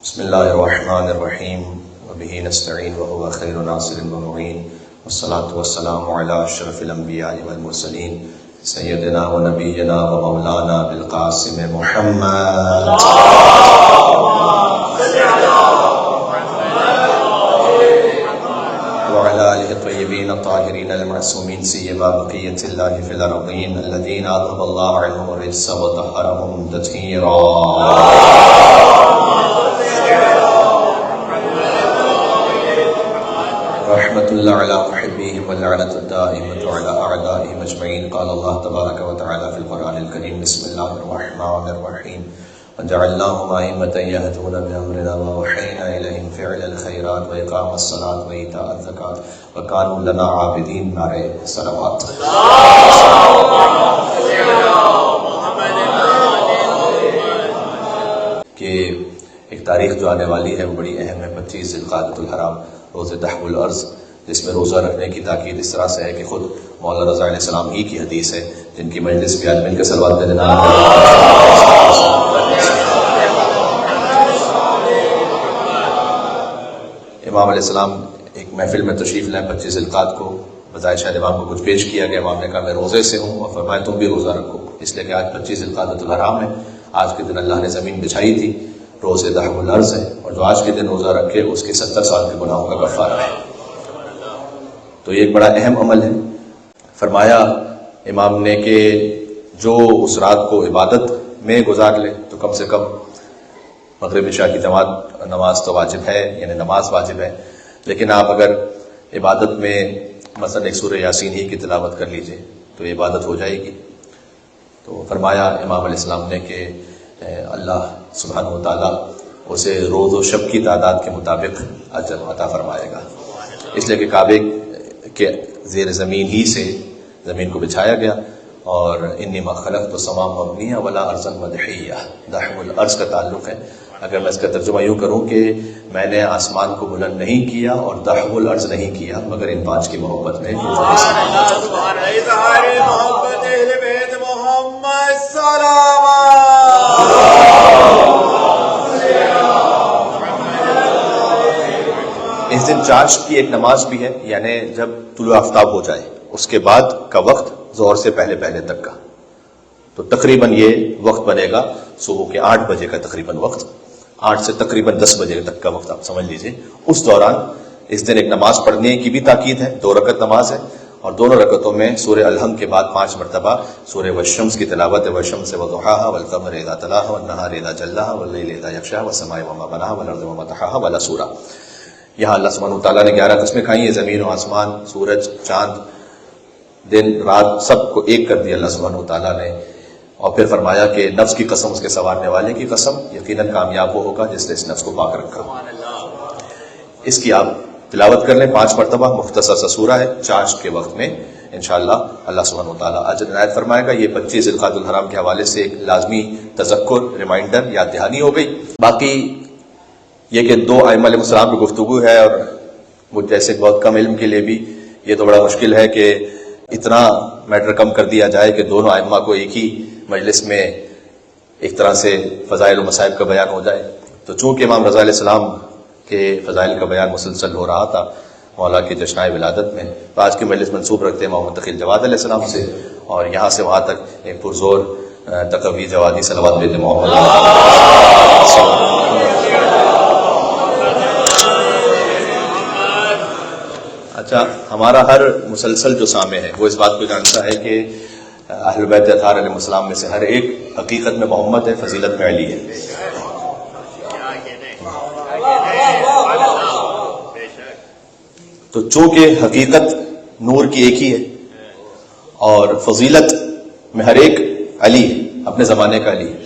بسم الله الرحمن الرحيم وبه نستعين وهو خير ناصر ومعين والصلاة والسلام على أشرف الأنبياء والمرسلين سيدنا ونبينا ومولانا بالقاسم محمد وعلى آله الطيبين الطاهرين المعصومين سيما بقية الله في الأرضين الذين أذهب الله عنهم الرجس وطهرهم تطهيرا. رحمة الله على محبيهم واللعنة الدائمة على أعدائهم أجمعين. قال الله تبارك وتعالى في القرآن الكريم بسم الله الرحمن الرحيم وجعلناهم أئمة يهدون بأمرنا وأوحينا إليهم فعل الخيرات وإقام الصلاة وإيتاء الزكاة وكانوا لنا عابدين. نعرہ صلوات. کہ ایک تاریخ جو آنے والی ہے وہ بڑی اہم ہے، 25 ذی القعدۃ الحرام، روز دحو الارض، جس میں روزہ رکھنے کی تاکید اس طرح سے ہے کہ خود مولانا رضا علیہ السلام ہی کی حدیث ہے، جن کی مجلس بھی آج مل کے صلوات دینا. امام علیہ السلام ایک محفل میں تشریف لائے 25 ذی القعدہ کو، بظاہر شاید امام کو کچھ پیش کیا گیا، امام نے کہا میں روزے سے ہوں، اور فرمایا تم بھی روزہ رکھو، اس لیے کہ آج 25 ذی القعدۃ الحرام ہے. آج کے دن اللہ نے زمین بچھائی تھی، روز دحو الارض ہے، اور جو آج کے دن روزہ رکھے اس کے 70 سال کے گناہوں کا کفارہ ہے. تو یہ ایک بڑا اہم عمل ہے. فرمایا امام نے کہ جو اس رات کو عبادت میں گزار لے تو کم سے کم مغرب عشاء کی جماعت نماز تو واجب ہے، یعنی نماز واجب ہے، لیکن آپ اگر عبادت میں مثلا ایک سورہ یاسین ہی کی تلاوت کر لیجئے تو یہ عبادت ہو جائے گی. تو فرمایا امام علیہ السلام نے کہ اللہ سبحانہ و تعالیٰ اسے روز و شب کی تعداد کے مطابق اجر عطا فرمائے گا، اس لیے کہ کعبے کے زیر زمین ہی سے زمین کو بچھایا گیا. اور انما خلقت السماء مبنیہ ولا ارضا مدحیہ، دحو الارض کا تعلق ہے. اگر میں اس کا ترجمہ یوں کروں کہ میں نے آسمان کو بلند نہیں کیا اور دحو الارض نہیں کیا مگر ان 5 کی محبت میں. اس دن چاشت کی ایک نماز بھی ہے، یعنی جب طلوع آفتاب ہو جائے اس کے بعد کا وقت ظہر سے پہلے تک کا، تو تقریباً یہ وقت بنے گا صبح کے 8 بجے کا، تقریباً وقت 8 سے تقریباً 10 بجے تک کا وقت آپ سمجھ لیجئے. اس دوران اس دن ایک نماز پڑھنے کی بھی تاکید ہے، 2 رکعت نماز ہے، اور دونوں رکعتوں میں سورہ الحمد کے بعد 5 مرتبہ سورہ والشمس کی تلاوت ہے. والشمس وضحاہا والقمر اذا تلاہا والنہار اذا جلاہا واللیل اذا یغشاہا والسماء وما بناہا والارض وما طحاہا والا سورہ. یہاں اللہ سبحانہ وتعالیٰ نے 11 قسمیں کھائی ہیں، زمین و آسمان، سورج، چاند، دن رات، سب کو ایک کر دیا اللہ سبحانہ وتعالیٰ نے. اور پھر فرمایا کہ نفس کی قسم، اس کے سنوارنے والے کی قسم، یقیناً کامیاب وہ ہوگا جس نے اس نفس کو پاک رکھا. اس کی آپ تلاوت کر لیں 5 مرتبہ، مختصر سا سورہ ہے، چاشت کے وقت میں انشاءاللہ اللہ سبحانہ وتعالیٰ اجر عنایت فرمائے گا. یہ 25 ذی القعدۃ الحرام کے حوالے سے ایک لازمی تذکر، ریمائنڈر، یاد دہانی ہو گئی. باقی یہ کہ 2 ائمہ علیہ السلام کی گفتگو ہے، اور مجھ جیسے بہت کم علم کے لیے بھی یہ تو بڑا مشکل ہے کہ اتنا میٹر کم کر دیا جائے کہ دونوں ائمہ کو ایک ہی مجلس میں ایک طرح سے فضائل و مصائب کا بیان ہو جائے. تو چونکہ امام رضا علیہ السلام کے فضائل کا بیان مسلسل ہو رہا تھا مولا کے جشنائے ولادت میں، تو آج کی مجلس منسوب رکھتے ہیں محمد تقی الجواد علیہ السلام سے، اور یہاں سے وہاں تک ایک پرزور تقوی جوادی صلوات دیتے محمد. اچھا، ہمارا ہر مسلسل جو سامع ہے وہ اس بات کو جانتا ہے کہ اہل بیت اطہار علیہ السلام میں سے ہر ایک حقیقت میں محمد ہے، فضیلت میں علی ہے. تو چونکہ حقیقت نور کی ایک ہی ہے اور فضیلت میں ہر ایک علی ہے، اپنے زمانے کا علی ہے،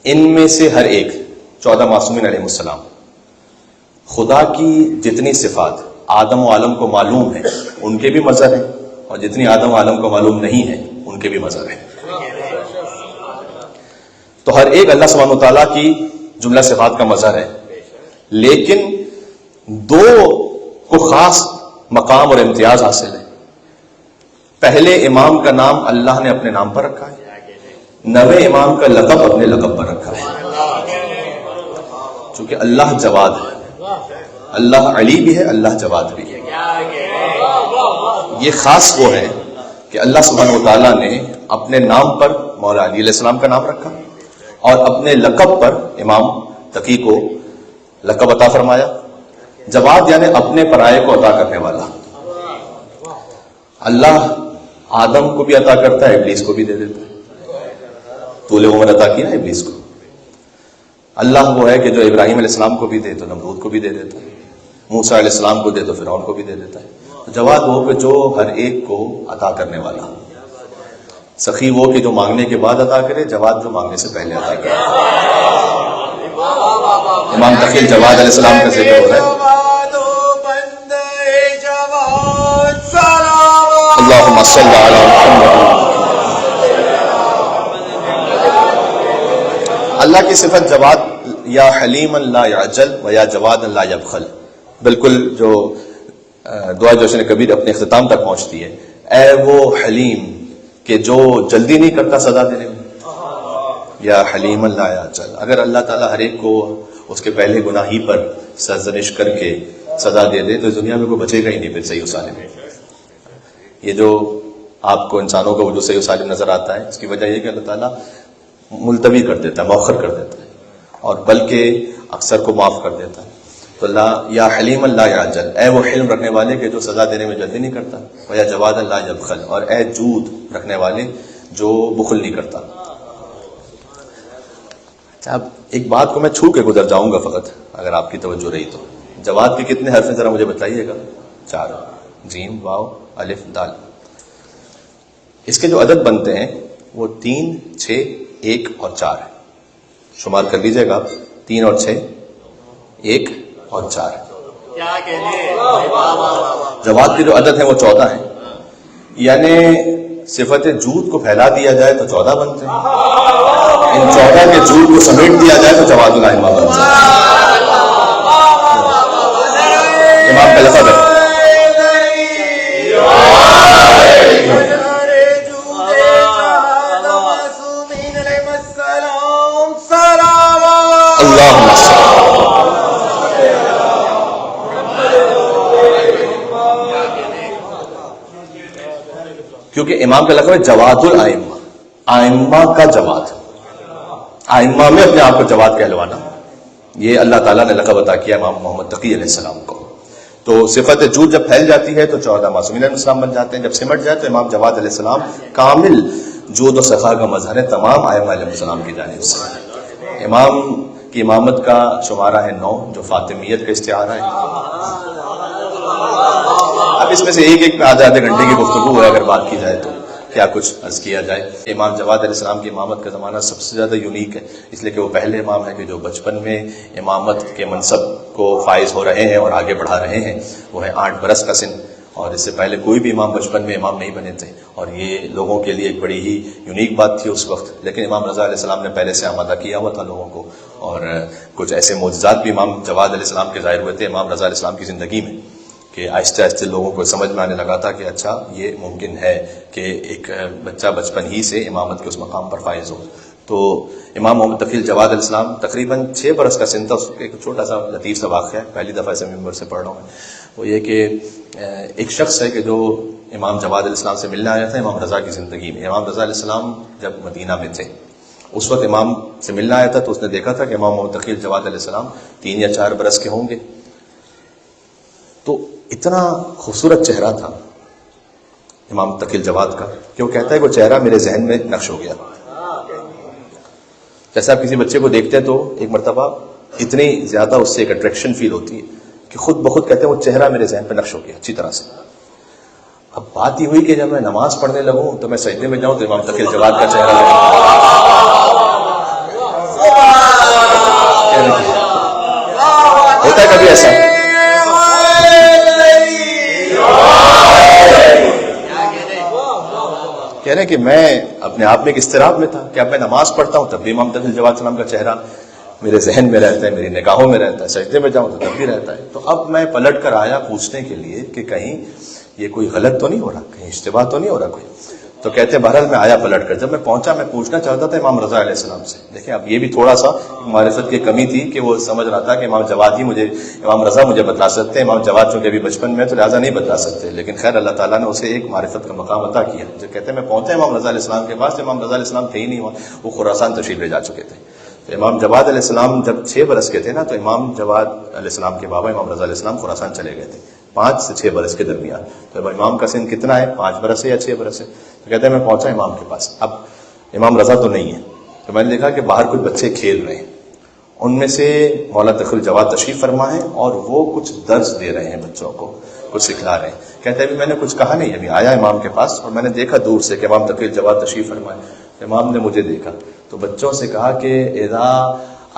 ان میں سے ہر ایک 14 معصومین علیہ السلام خدا کی جتنی صفات آدم و عالم کو معلوم ہے ان کے بھی مظہر ہیں، اور جتنی آدم و عالم کو معلوم نہیں ہے ان کے بھی مظہر ہیں. تو ہر ایک اللہ سبحانہ وتعالیٰ کی جملہ صفات کا مظہر ہے، لیکن 2 کو خاص مقام اور امتیاز حاصل ہے. پہلے امام کا نام اللہ نے اپنے نام پر رکھا ہے، نویں امام کا لقب اپنے لقب پر رکھا ہے. چونکہ اللہ جواد ہے، اللہ علی بھی ہے، اللہ جواد بھی ہے. یہ خاص وہ ہے کہ اللہ سبحانہ و تعالیٰ نے اپنے نام پر مولا علی علیہ السلام کا نام رکھا اور اپنے لقب پر امام تقی کو لقب عطا فرمایا. جواد یعنی اپنے پرائے کو عطا کرنے والا. اللہ آدم کو بھی عطا کرتا ہے، ابلیس کو بھی دے دیتا ہے. طول عمر عطا کی نا ابلیس کو. اللہ وہ ہے کہ جو ابراہیم علیہ السلام کو بھی دے تو نمرود کو بھی دے دیتا ہے، موسیٰ علیہ السلام کو دے تو فرعون کو بھی دے دیتا ہے. جواد وہ کہ جو ہر ایک کو عطا کرنے والا. سخی وہ کہ جو مانگنے کے بعد عطا کرے، جواد جو مانگنے سے پہلے عطا کرے. امام تقی جواد علیہ السلام کا ذکر ہو رہا ہے. اللہم صلی علی محمد. اللہ کی صفت جواد، یا حلیم لا یعجل و یا جواد لا یبخل، بالکل جو دعا جوشن کبیر اپنے اختتام تک پہنچتی ہے. اے وہ حلیم کہ جو جلدی نہیں کرتا سزا دینے میں، یا حلیم لا یعجل. اگر اللہ تعالیٰ ہر ایک کو اس کے پہلے گناہ ہی پر سرزنش کر کے سزا دے دے تو اس دنیا میں کوئی بچے گا ہی نہیں پھر صحیح و سالم. یہ جو آپ کو انسانوں کا وجود صحیح و سالم نظر آتا ہے، اس کی وجہ یہ کہ اللہ تعالیٰ ملتوی کر دیتا ہے، مؤخر کر دیتا ہے، اور بلکہ اکثر کو معاف کر دیتا ہے. تو اللہ یا حلیم اللہ یعجل، اے وہ حلم رکھنے والے کہ جو سزا دینے میں جلدی نہیں کرتا، و یا جواد اللہ یبخل، اور اے جود رکھنے والے جو بخل نہیں کرتا. اب ایک بات کو میں چھو کے گزر جاؤں گا فقط، اگر آپ کی توجہ رہی تو. جواد کے کتنے حرف ہیں ذرا مجھے بتائیے گا؟ 4، جیم، واو، الف، دال. اس کے جو عدد بنتے ہیں وہ 3، 6، 1 اور 4 ہے. شمار کر لیجئے گا آپ. 3 اور 6، 1 اور 4. جواد کے جو عدد ہیں وہ 14 ہیں. یعنی صفت جود کو پھیلا دیا جائے تو 14 بنتے ہیں. ان 14 کے جود کو سمیٹ دیا جائے تو جواد الائمہ بنتے ہیں. امام کا لفظ ہے. اللہم صل. کیونکہ امام کا لقب ہے جواد الائمہ، آئمہ کا جواد. آئمہ میں اپنے آپ کو جواد کہلوانا، یہ اللہ تعالیٰ نے لقب عطا کیا امام محمد تقی علیہ السلام کو. تو صفت جود جب پھیل جاتی ہے تو 14 معصومین علیہ السلام بن جاتے ہیں. جب سمٹ جائے تو امام جواد علیہ السلام کامل جود و سخا کا مظہر ہے تمام ائمہ علیہ السلام کی جانب سے. امام کی امامت کا شمارہ ہے 9، جو فاطمیت کا استعارہ ہے. اب اس میں سے ایک پہ آدھے گھنٹے کی گفتگو ہے اگر بات کی جائے تو کیا کچھ عرض کیا جائے. امام جواد علیہ السلام کی امامت کا زمانہ سب سے زیادہ یونیک ہے، اس لیے کہ وہ پہلے امام ہے کہ جو بچپن میں امامت کے منصب کو فائز ہو رہے ہیں اور آگے بڑھا رہے ہیں. وہ ہے 8 برس کا سن، اور اس سے پہلے کوئی بھی امام بچپن میں امام نہیں بنے تھے، اور یہ لوگوں کے لیے ایک بڑی ہی یونیک بات تھی اس وقت. لیکن امام رضا علیہ السلام نے پہلے سے آمادہ کیا ہوا تھا لوگوں کو، اور کچھ ایسے معجزات بھی امام جواد علیہ السلام کے ظاہر ہوئے تھے امام رضا علیہ السلام کی زندگی میں کہ آہستہ آہستہ لوگوں کو سمجھ میں آنے لگا تھا کہ اچھا یہ ممکن ہے کہ ایک بچہ بچپن ہی سے امامت کے اس مقام پر فائز ہو. تو امام محمد تقی جواد علیہ السلام تقریباً 6 برس کا سن تھا. اس ایک چھوٹا سا لطیف سا واقعہ ہے، پہلی دفعہ سے ممبر سے پڑھ رہا ہوں. وہ یہ کہ ایک شخص ہے کہ جو امام جواد علیہ السلام سے ملنے آیا تھا امام رضا کی زندگی میں. امام رضا علیہ السلام جب مدینہ میں تھے اس وقت امام سے ملنے آیا تھا، تو اس نے دیکھا تھا کہ امام محمد تقی جواد علیہ السلام 3 یا 4 برس کے ہوں گے. تو اتنا خوبصورت چہرہ تھا امام تقی جواد کا کہ وہ کہتا ہے وہ چہرہ میرے ذہن میں نقش ہو گیا. جیسے آپ کسی بچے کو دیکھتے ہیں تو ایک مرتبہ اتنی زیادہ اس سے ایک اٹریکشن فیل ہوتی ہے کہ خود بخود کہتے ہیں وہ چہرہ میرے ذہن پہ نقش ہو گیا اچھی طرح سے. اب بات یہ ہوئی کہ جب میں نماز پڑھنے لگوں تو میں سجدے میں جاؤں تو امام تقی جواد کا چہرہ ہوتا ہے کبھی ایسا. کہہ رہے ہیں کہ میں اپنے آپ میں ایک اضطراب میں تھا کہ اب میں نماز پڑھتا ہوں تب بھی امام تقی جواد السلام کا چہرہ میرے ذہن میں رہتا ہے، میری نگاہوں میں رہتا ہے، سجدے میں جاؤں تو تب بھی رہتا ہے. تو اب میں پلٹ کر آیا پوچھنے کے لیے کہ کہیں یہ کوئی غلط تو نہیں ہو رہا، کہیں اشتباہ تو نہیں ہو رہا کوئی. تو کہتے ہیں بہرحال میں آیا پلٹ کر، جب میں پہنچا میں پوچھنا چاہتا تھا امام رضا علیہ السلام سے. دیکھیں اب یہ بھی تھوڑا سا معرفت کی کمی تھی کہ وہ سمجھ رہا تھا کہ امام جواد ہی مجھے، امام رضا مجھے بتلا سکتے ہیں، امام جواد چونکہ ابھی بچپن میں تو لہٰذا نہیں بتلا سکتے. لیکن خیر اللہ تعالیٰ نے اسے ایک معرفت کا مقام عطا کیا. جو کہتے ہیں میں پہنچا امام رضا علیہ السلام کے پاس، امام رضا علیہ السلام تھے ہی نہیں وہاں، وہ خراسان تشریف لے جا چکے تھے. تو امام جواد علیہ السلام جب 6 برس کے تھے نا، تو امام جواد علیہ السلام کے بابا امام رضا علیہ السلام خراسان چلے گئے تھے 5 سے 6 برس کے درمیان. تو امام کا سن کتنا ہے؟ 5 برس ہے یا 6 برس ہے. تو کہتے ہیں میں پہنچا امام کے پاس، اب امام رضا تو نہیں ہے. تو میں نے دیکھا کہ باہر کچھ بچے کھیل رہے ہیں، ان میں سے مولانا تقی الجواد تشریف فرما ہے اور وہ کچھ درس دے رہے ہیں بچوں کو، کچھ سکھلا رہے ہیں. کہتے ہیں ابھی میں نے کچھ کہا نہیں، ابھی آیا امام کے پاس اور میں نے دیکھا دور سے کہ امام تقی الجواد تشریف فرمائے. امام نے مجھے دیکھا تو بچوں سے کہا کہ اذا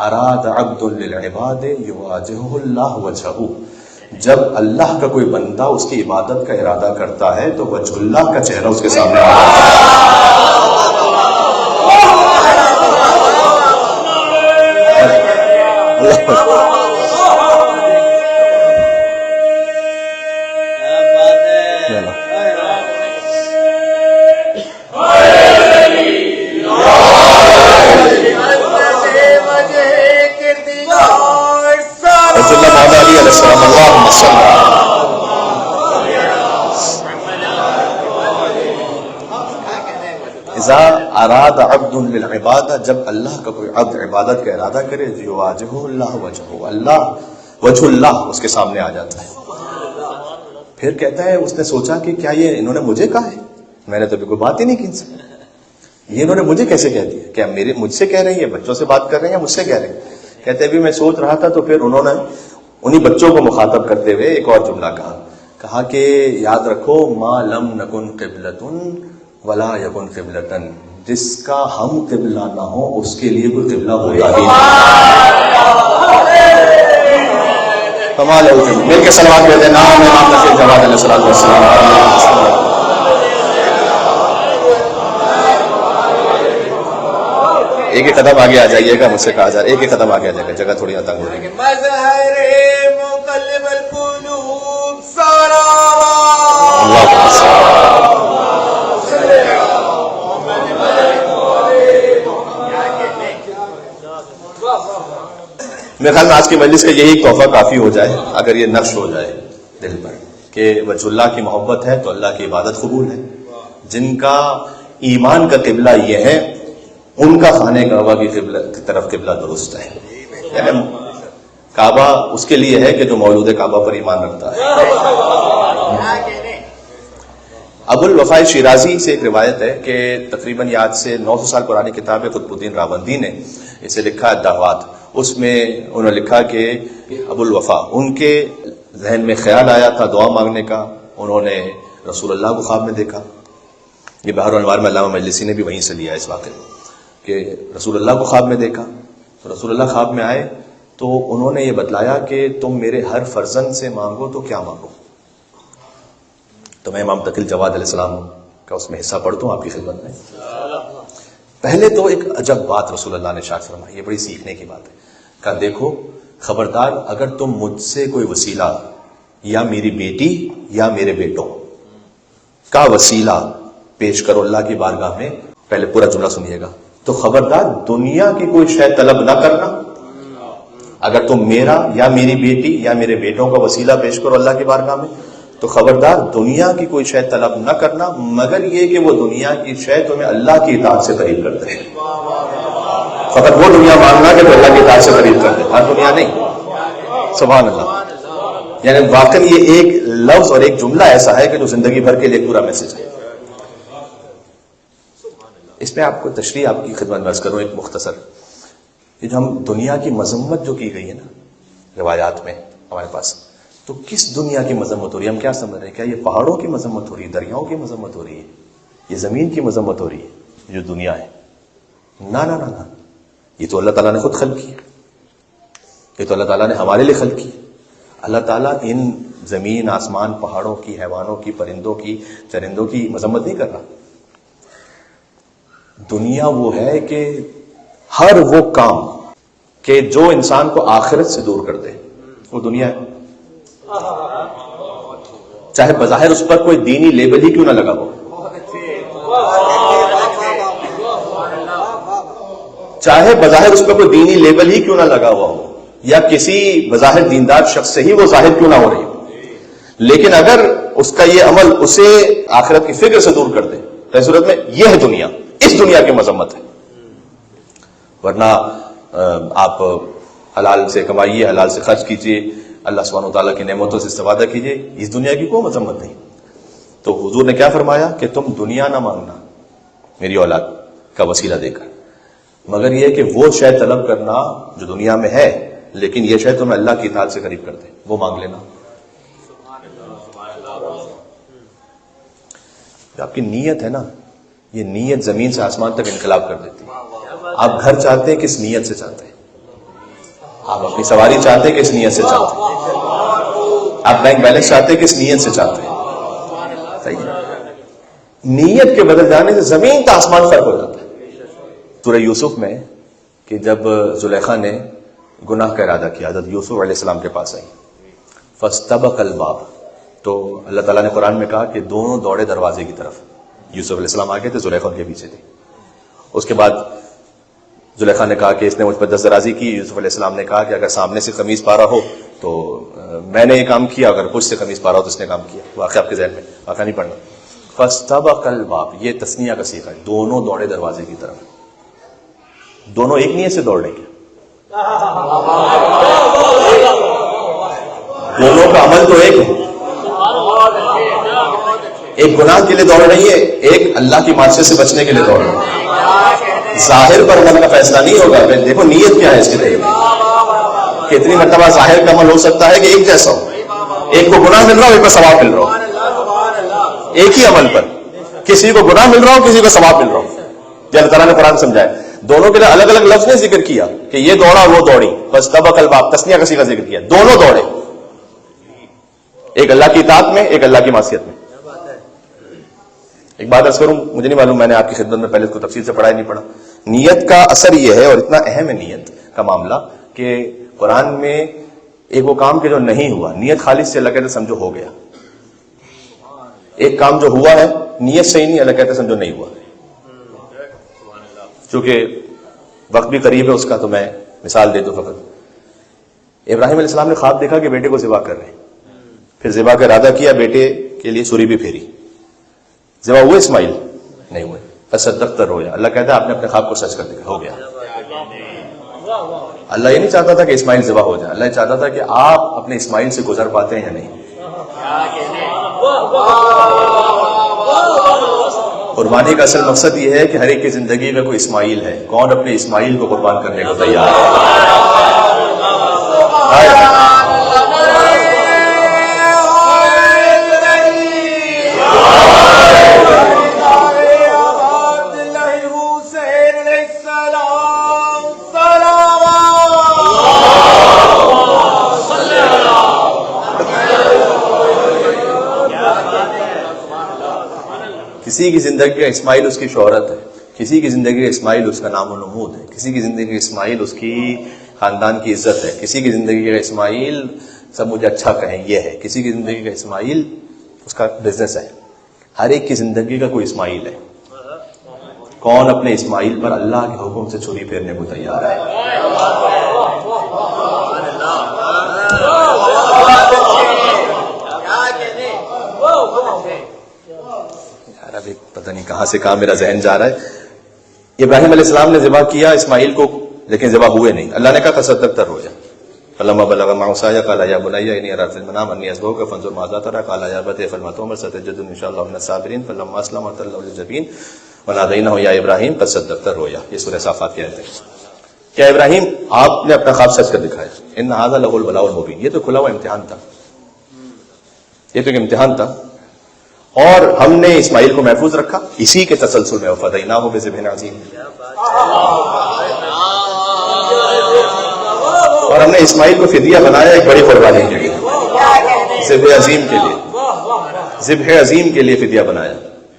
اراد عبد للعباد یواجہہ اللہ وجہہ، جب اللہ کا کوئی بندہ اس کی عبادت کا ارادہ کرتا ہے تو وجہ اللہ کا چہرہ اس کے سامنے آتا ہے. اراد عبد للعبادہ، جب اللہ کا کوئی عبد عبادت کا ارادہ کرے یواجہ اللہ وجہہ، اللہ وجہ اللہ اس کے سامنے آ جاتا ہے. پھر کہتا ہے اس نے سوچا کہ کیا یہ انہوں نے مجھے کہا ہے؟ میں نے تو کوئی بات ہی نہیں کی ان سے، یہ انہوں نے مجھے کیسے کہہ دیا؟ کیا مجھ سے کہہ رہے ہیں، بچوں سے بات کر رہے ہیں یا مجھ سے کہہ رہے ہیں؟ کہتے ابھی میں سوچ رہا تھا تو پھر انہوں نے انہی بچوں کو مخاطب کرتے ہوئے ایک اور جملہ کہا کہ یاد رکھو ما لم نکن قبلۃ ولا یکن قبلۃ، جس کا ہم قبلہ نہ ہو اس کے لیے کوئی قبلہ ہوتا ہی نہیں. مل کے سلوات کہتے ہیں نام امام تقی الجواد علیہ السلام. ایک ایک قدم آگے آ جائیے گا، مجھ سے کہا جا رہا ہے ایک ایک قدم آگے آ جائے گا، جگہ تھوڑی تنگ ہو رہی ہے. میرے خیال میں آج کی مجلس کا یہی تحفہ کافی ہو جائے، اگر یہ نقش ہو جائے دل پر کہ وجہ اللہ کی محبت ہے تو اللہ کی عبادت قبول ہے. جن کا ایمان کا قبلہ یہ ہے ان کا خانہ کعبہ کی طرف قبلہ درست ہے. یعنی کعبہ اس کے لیے ہے کہ جو مولود کعبہ پر ایمان رکھتا ہے. ابو الوفا شیرازی سے ایک روایت ہے کہ تقریباً آج سے 900 سال پرانی کتاب ہے قطب الدین راوندی نے اسے لکھا الدعوات. اس میں انہوں نے لکھا کہ ابو الوفا ان کے ذہن میں خیال آیا تھا دعا مانگنے کا، انہوں نے رسول اللہ کو خواب میں دیکھا. یہ بحر الانوار میں علامہ مجلسی نے بھی وہیں سے لیا اس واقعے کہ رسول اللہ کو خواب میں دیکھا. تو رسول اللہ خواب میں آئے تو انہوں نے یہ بتلایا کہ تم میرے ہر فرزند سے مانگو تو کیا مانگو. تو میں امام تقی الجواد علیہ السلام کا اس میں حصہ پڑھتا ہوں آپ کی خدمت میں. پہلے تو ایک عجب بات رسول اللہ نے ارشاد فرمائی، یہ بڑی سیکھنے کی بات ہے. کہ دیکھو خبردار اگر تم مجھ سے کوئی وسیلہ یا میری بیٹی یا میرے بیٹوں کا وسیلہ پیش کرو اللہ کی بارگاہ میں، پہلے پورا جملہ سنیے گا، تو خبردار دنیا کی کوئی شے طلب نہ کرنا. اگر تم میرا یا میری بیٹی یا میرے بیٹوں کا وسیلہ پیش کرو اللہ کی بارگاہ میں تو خبردار دنیا کی کوئی شے طلب نہ کرنا مگر یہ کہ وہ دنیا کی شے تمہیں اللہ کی اطاعت سے قریب کر دے. فقط وہ دنیا مانگنا کہ تو اللہ کی اطاعت سے قریب کر دے، ہر دنیا نہیں. سبحان اللہ. یعنی واقعی یہ ایک لفظ اور ایک جملہ ایسا ہے کہ جو زندگی بھر کے لیے پورا میسج ہے. اس میں آپ کو تشریح آپ کی خدمت میں عرض کروں ایک مختصر. یہ جو ہم دنیا کی مذمت جو کی گئی ہے نا روایات میں ہمارے پاس، تو کس دنیا کی مذمت ہو رہی ہے؟ ہم کیا سمجھ رہے ہیں؟ کیا یہ پہاڑوں کی مذمت ہو رہی ہے، دریاؤں کی مذمت ہو رہی ہے، یہ زمین کی مذمت ہو رہی ہے جو دنیا ہے؟ نہ نہ نہ، یہ تو اللہ تعالیٰ نے خود خلق کی، یہ تو اللہ تعالیٰ نے ہمارے لیے خلق کی. اللہ تعالیٰ ان زمین آسمان پہاڑوں کی، حیوانوں کی، پرندوں کی، چرندوں کی مذمت نہیں کر رہا. دنیا وہ ہے کہ ہر وہ کام کہ جو انسان کو آخرت سے دور کر دے وہ دنیا ہے، چاہے بظاہر اس پر کوئی دینی لیبل ہی کیوں نہ لگا ہو. چاہے بظاہر اس پہ کوئی دینی لیبل ہی کیوں نہ لگا ہوا ہو, یا کسی بظاہر دیندار شخص سے ہی وہ ظاہر کیوں نہ ہو رہی ہو, لیکن اگر اس کا یہ عمل اسے آخرت کی فکر سے دور کر دے تو اس صورت میں یہ ہے دنیا, اس دنیا کی مذمت ہے. ورنہ آپ حلال سے کمائیے, حلال سے خرچ کیجیے, اللہ سبحانہ و تعالیٰ کی نعمتوں سے استفادہ کیجیے, اس دنیا کی کوئی مذمت نہیں. تو حضور نے کیا فرمایا کہ تم دنیا نہ مانگنا میری اولاد کا وسیلہ دے کر, مگر یہ کہ وہ شے طلب کرنا جو دنیا میں ہے لیکن یہ شے تمہیں اللہ کی اطاعت سے قریب کر دے, وہ مانگ لینا. جو آپ کی نیت ہے نا, یہ نیت زمین سے آسمان تک انقلاب کر دیتی ہے. آپ گھر چاہتے ہیں کس نیت سے چاہتے ہیں, آپ اپنی سواری چاہتے ہیں کس نیت سے چاہتے ہیں, آپ بینک بیلنس چاہتے ہیں کس نیت سے چاہتے ہیں. صحیح ہے, نیت کے بدل جانے سے زمین کا آسمان فرق ہو جاتا ہے. سورہ یوسف میں کہ جب زلیخا نے گناہ کا ارادہ کیا, حضرت یوسف علیہ السلام کے پاس آئی, فاستبق الباب, تو اللہ تعالیٰ نے قرآن میں کہا کہ دونوں دوڑے دروازے کی طرف. یوسف علیہ السلام آگے تھے, زلیخا ان کے پیچھے تھی. اس کے بعد زلیخا نے کہا کہ اس نے مجھ پر دست درازی کی. یوسف علیہ السلام نے کہا کہ اگر سامنے سے قمیص پارا ہو تو میں نے یہ کام کیا, اگر کچھ سے قمیص پارا ہو تو اس نے کام کیا. واقعہ آپ کے ذہن میں, واقعہ نہیں پڑھنا. فاستبق الباب, یہ تثنیہ کا صیغہ ہے, دونوں دوڑے دروازے کی طرف. دونوں ایک نیت سے دوڑ رہے ہیں, دونوں کا عمل تو ایک ہے. ایک گناہ کے لیے دوڑ رہی ہے, ایک اللہ کی معصیت سے بچنے کے لیے دوڑ رہی ہے. ظاہر پر عمل کا فیصلہ نہیں ہوگا, دیکھو نیت کیا ہے اس کے لیے. کتنی مرتبہ ظاہر کا عمل ہو سکتا ہے کہ ایک جیسا ہو, ایک کو گناہ مل رہا ہو, ایک کو ثواب مل رہا ہو. ایک ہی عمل پر کسی کو گناہ مل رہا ہو, کسی کو ثواب مل رہا ہو. جو اللہ تعالیٰ نے قرآن سمجھائے, دونوں کے لیے الگ الگ لفظ نے ذکر کیا کہ یہ دوڑا وہ دوڑی, بس تبق الباب تثنیہ کا صیغہ ذکر کیا. دونوں دوڑے, ایک اللہ کی اطاعت میں, ایک اللہ کی معصیت میں. ایک بات عرض کروں, مجھے نہیں معلوم, میں نے آپ کی خدمت میں پہلے اس کو تفصیل سے پڑھا ہی نہیں پڑھا. نیت کا اثر یہ ہے, اور اتنا اہم ہے نیت کا معاملہ, کہ قرآن میں ایک وہ کام کہ جو نہیں ہوا, نیت خالص سے اللہ کہتے سمجھو ہو گیا. ایک کام جو ہوا ہے نیت سے ہی نہیں, اللہ کہتے سمجھو نہیں ہوا. چونکہ وقت بھی قریب ہے اس کا, تو میں مثال دے دوں فقط. ابراہیم علیہ السلام نے خواب دیکھا کہ بیٹے کو ذبح کر رہے ہیں, پھر ذبح کا ارادہ کیا, بیٹے کے لیے چھری بھی پھیری. ذبح ہوئے اسماعیل؟ نہیں ہوئے. فصدقت الرؤیا, اللہ کہتا ہے آپ نے اپنے خواب کو سچ کر دیا, ہو گیا. اللہ یہ نہیں چاہتا تھا کہ اسماعیل ذبح ہو جائے, اللہ یہ چاہتا تھا کہ آپ اپنے اسماعیل سے گزر پاتے ہیں یا نہیں. قربانی کا اصل مقصد یہ ہے کہ ہر ایک کی زندگی میں کوئی اسماعیل ہے, کون اپنے اسماعیل کو قربان کرنے کو تیار ہے. کسی کی زندگی کا اسماعیل اس کی شہرت ہے, کسی کی زندگی کا اسماعیل اس کا نام و نمود ہے, کسی کی زندگی کا اسماعیل اس کی خاندان کی عزت ہے, کسی کی زندگی کا اسماعیل سب مجھے اچھا کہیں یہ ہے, کسی کی زندگی کا اسماعیل اس کا بزنس ہے. ہر ایک کی زندگی کا کوئی اسماعیل ہے. کون اپنے اسماعیل پر اللہ کے حکم سے چھری پھیرنے کو تیار ہے؟ ابھی پتہ نہیں کہاں سے کہاں میرا ذہن جا رہا ہے. ابراہیم علیہ السلام نے ذبح کیا اسماعیل کو, لیکن ذبح ہوئے نہیں. اللہ نے کہا فصدقت الرؤیا, فلما بلغ معه السعي قال يا بني اني ارى في المنام اني اذبحك فانظر ماذا ترى قال يا ابت افعل ما تؤمر ستجدني ان شاء الله من الصابرين فلما اسلم وتله للجبين وناديناه يا ابراهيم قد صدقت الرؤيا. یہ سورہ صافات کی آیت ہے. کیا ابراہیم آپ نے اپنا خواب سچ کر دکھایا. ان هذا له البلاء المبين, یہ تو کھلا ہوا امتحان تھا, یہ تو ایک امتحان تھا, اور ہم نے اسماعیل کو محفوظ رکھا. اسی کے تسلسل میں وفدیناہ بذبح عظیم, اور ہم نے اسماعیل کو فدیہ بنایا ایک بڑی قربانی کے لیے, ذبح عظیم کے لیے, ذبح عظیم کے لیے فدیہ بنایا.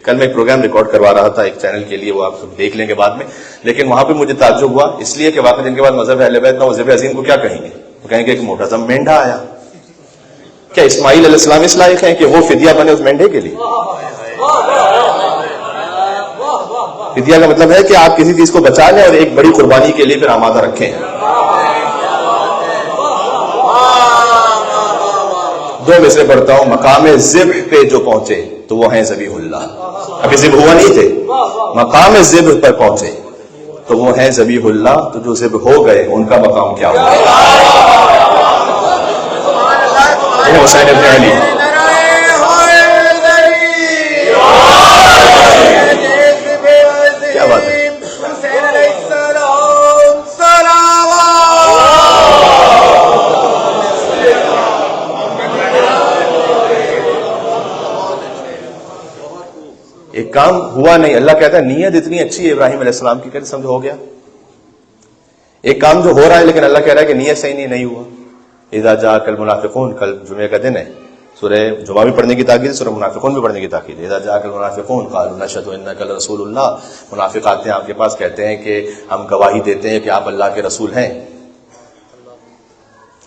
کل میں ایک پروگرام ریکارڈ کروا رہا تھا ایک چینل کے لیے, وہ آپ دیکھ لیں گے بعد میں, لیکن وہاں پہ مجھے تعجب ہوا اس لیے کہ واقعی جن کے بعد مذہب اہل بیت نہ, وہ ذبح عظیم کو کیا کہیں گے؟ وہ کہیں گے کہ محترم مینڈا آیا. کیا اسماعیل علیہ السلام اس لائق ہیں کہ وہ فدیہ بنے اس مینڈے کے لیے؟ فدیہ کا مطلب ہے کہ آپ کسی چیز کو بچا لیں اور ایک بڑی قربانی کے لیے پھر آمادہ رکھیں. دو مصرے پڑھتا ہوں. مقام ذبح پہ جو پہنچے تو وہ ہیں ذبیح اللہ. ابھی ذبح ہوا نہیں تھے, مقام ذبح پر پہنچے تو وہ ہیں ذبیح اللہ. تو جو ذبح ہو گئے ان کا مقام کیا ہوگا؟ حسین ابن علی. کیا بات ہے. ایک کام ہوا نہیں, اللہ کہتا ہے نیت اتنی اچھی ہے ابراہیم علیہ السلام کی, کہتے سمجھ ہو گیا. ایک کام جو ہو رہا ہے لیکن اللہ کہہ رہا ہے کہ نیت صحیح نہیں ہوا. اذا جاءک المنافقون, کل جمعے کا دن ہے, سورہ جمعہ بھی پڑھنے کی تاکید, سورہ منافقون بھی پڑھنے کی تاکید. اذا جاءک المنافقون قالوا نشهد انک لرسول اللہ. منافق آتے ہیں آپ کے پاس, کہتے ہیں کہ ہم گواہی دیتے ہیں کہ آپ اللہ کے رسول ہیں.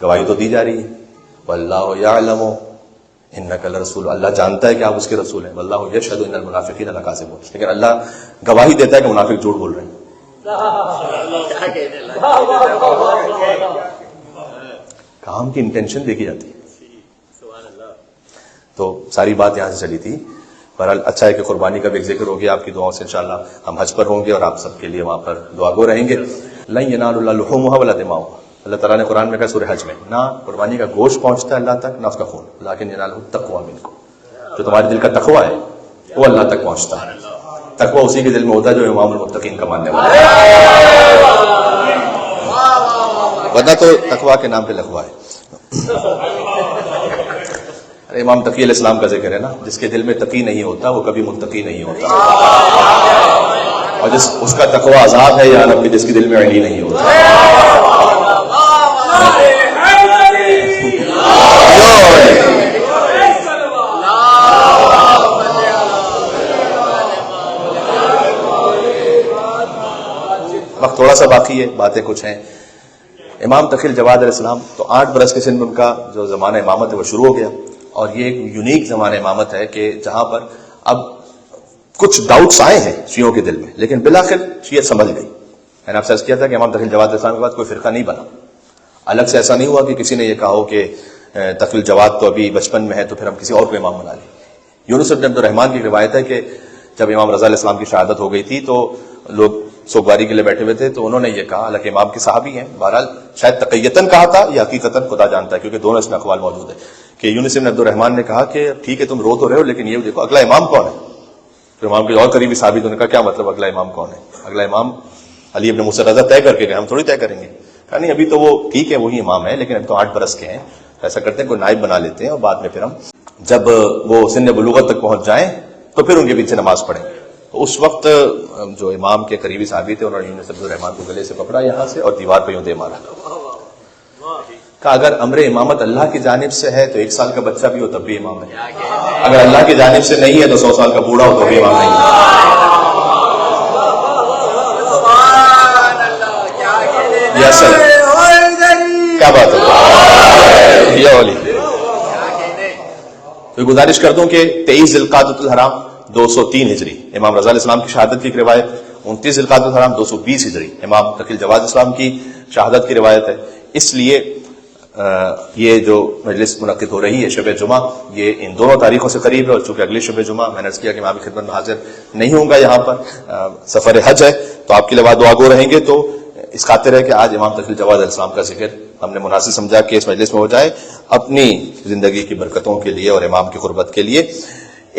گواہی تو دی جا رہی ہے. واللہ یعلم انک لرسول, اللہ جانتا ہے کہ آپ اس کے رسول ہیں. واللہ یشهد ان المنافقین لکاذبون, لیکن اللہ گواہی دیتا ہے کہ منافق جھوٹ بول رہے ہیں. کام کی انٹینشن دیکھی جاتی ہے. تو ساری بات یہاں سے چلی تھی. بہرحال اچھا ہے کہ قربانی کا بھی ایک ذکر ہو گیا. آپ کی دعاؤں سے انشاءاللہ ہم حج پر ہوں گے اور آپ سب کے لیے وہاں پر دعا گو رہیں گے. لن ینال اللہ لحومها ولا دماؤها, اللہ تعالیٰ نے قرآن میں کہا سورہ حج میں, نہ قربانی کا گوشت پہنچتا ہے اللہ تک, نہ اس کا خون, لیکن ینالہ التقوی منکم, جو تمہارے دل کا تقوی ہے وہ اللہ تک پہنچتا ہے. تقوی اسی کے دل میں ہوتا ہے جو امام المتقین کا ماننے والا ہے, ورنہ تو تقوی کے نام پہ لغوا ہے. امام تقی علیہ السلام کا ذکر ہے نا, جس کے دل میں تقی نہیں ہوتا وہ کبھی متقی نہیں ہوتا, اور جس اس کا تقوی عذاب ہے یا رب, جس کے دل میں علی نہیں ہوتا. وقت تھوڑا سا باقی ہے, باتیں کچھ ہیں. امام تقی الجواد علیہ السلام تو 8 برس کے سن میں ان کا جو زمانہ امامت ہے وہ شروع ہو گیا, اور یہ ایک یونیک زمانہ امامت ہے کہ جہاں پر اب کچھ ڈاؤٹس آئے ہیں شیعوں کے دل میں, لیکن بالآخر شیعت سمجھ گئی. میں نے آپ سے عرض کیا تھا کہ امام تقی الجواد علیہ السلام کے بعد کوئی فرقہ نہیں بنا. الگ سے ایسا نہیں ہوا کہ کسی نے یہ کہا ہو کہ تقی الجواد تو ابھی بچپن میں ہے تو پھر ہم کسی اور کو امام بنا لیں. یونس بن عبد الرحمن کی روایت ہے کہ جب امام رضا علیہ السلام کی شہادت ہو گئی تھی تو لوگ سوگواری کے لیے بیٹھے ہوئے تھے, تو انہوں نے یہ کہا, حالانکہ امام کے صحابی ہیں, بہرحال شاید تقیتاً کہا تھا یا حقیقتاً خدا جانتا ہے, کیونکہ دونوں اس میں اقوال موجود ہیں, کہ یونس بن عبد الرحمن نے کہا کہ ٹھیک ہے تم رو تو رہے ہو, لیکن یہ دیکھو اگلا امام کون ہے. پھر امام کے اور قریبی صحابی نے کہا کیا مطلب اگلا امام کون ہے؟ اگلا امام علی ابن موسیٰ رضا طے کر کے گئے, ہم تھوڑی طے کریں گے. کہا نہیں, ابھی تو وہ ٹھیک ہے وہی امام ہے, لیکن ابھی تو 8 برس کے ہیں, ایسا کرتے ہیں کوئی نائب بنا لیتے ہیں, اور بعد میں پھر ہم جب وہ سن بلوغت تک پہنچ جائیں تو پھر ان کے پیچھے نماز پڑھیں. اس وقت جو امام کے قریبی صحابی تھے انہوں نے یونس بن الرحمن کو گلے سے پکڑا یہاں سے اور دیوار پہ یوں دے مارا. کہا اگر امر امامت اللہ کی جانب سے ہے تو 1 سال کا بچہ بھی ہو تب بھی امام ہے, اگر اللہ کی جانب سے نہیں ہے تو 100 سال کا بوڑھا ہو تو بھی امام نہیں ہے. کیا بات ہے. تو گزارش کر دوں کہ 23 ذوالقعدۃ الحرام 203 ہجری امام رضا علیہ السلام کی شہادت کی ایک روایت, 29 ذوالقعدۃ الحرام 220 ہجری امام تقی الجواد السلام کی شہادت کی روایت ہے. اس لیے یہ جو مجلس منعقد ہو رہی ہے شب جمعہ, یہ ان دونوں تاریخوں سے قریب ہے, اور چونکہ اگلی شب جمعہ میں نے عرض کیا کہ میں آپ کی خدمت میں حاضر نہیں ہوں گا, یہاں پر سفر حج ہے, تو آپ کے لیے دعا گو رہیں گے. تو اس خاطر ہے کہ آج امام تقی الجواد علیہ السلام کا ذکر ہم نے مناسب سمجھا کہ اس مجلس میں ہو جائے, اپنی زندگی کی برکتوں کے لیے اور امام کی قربت کے لیے.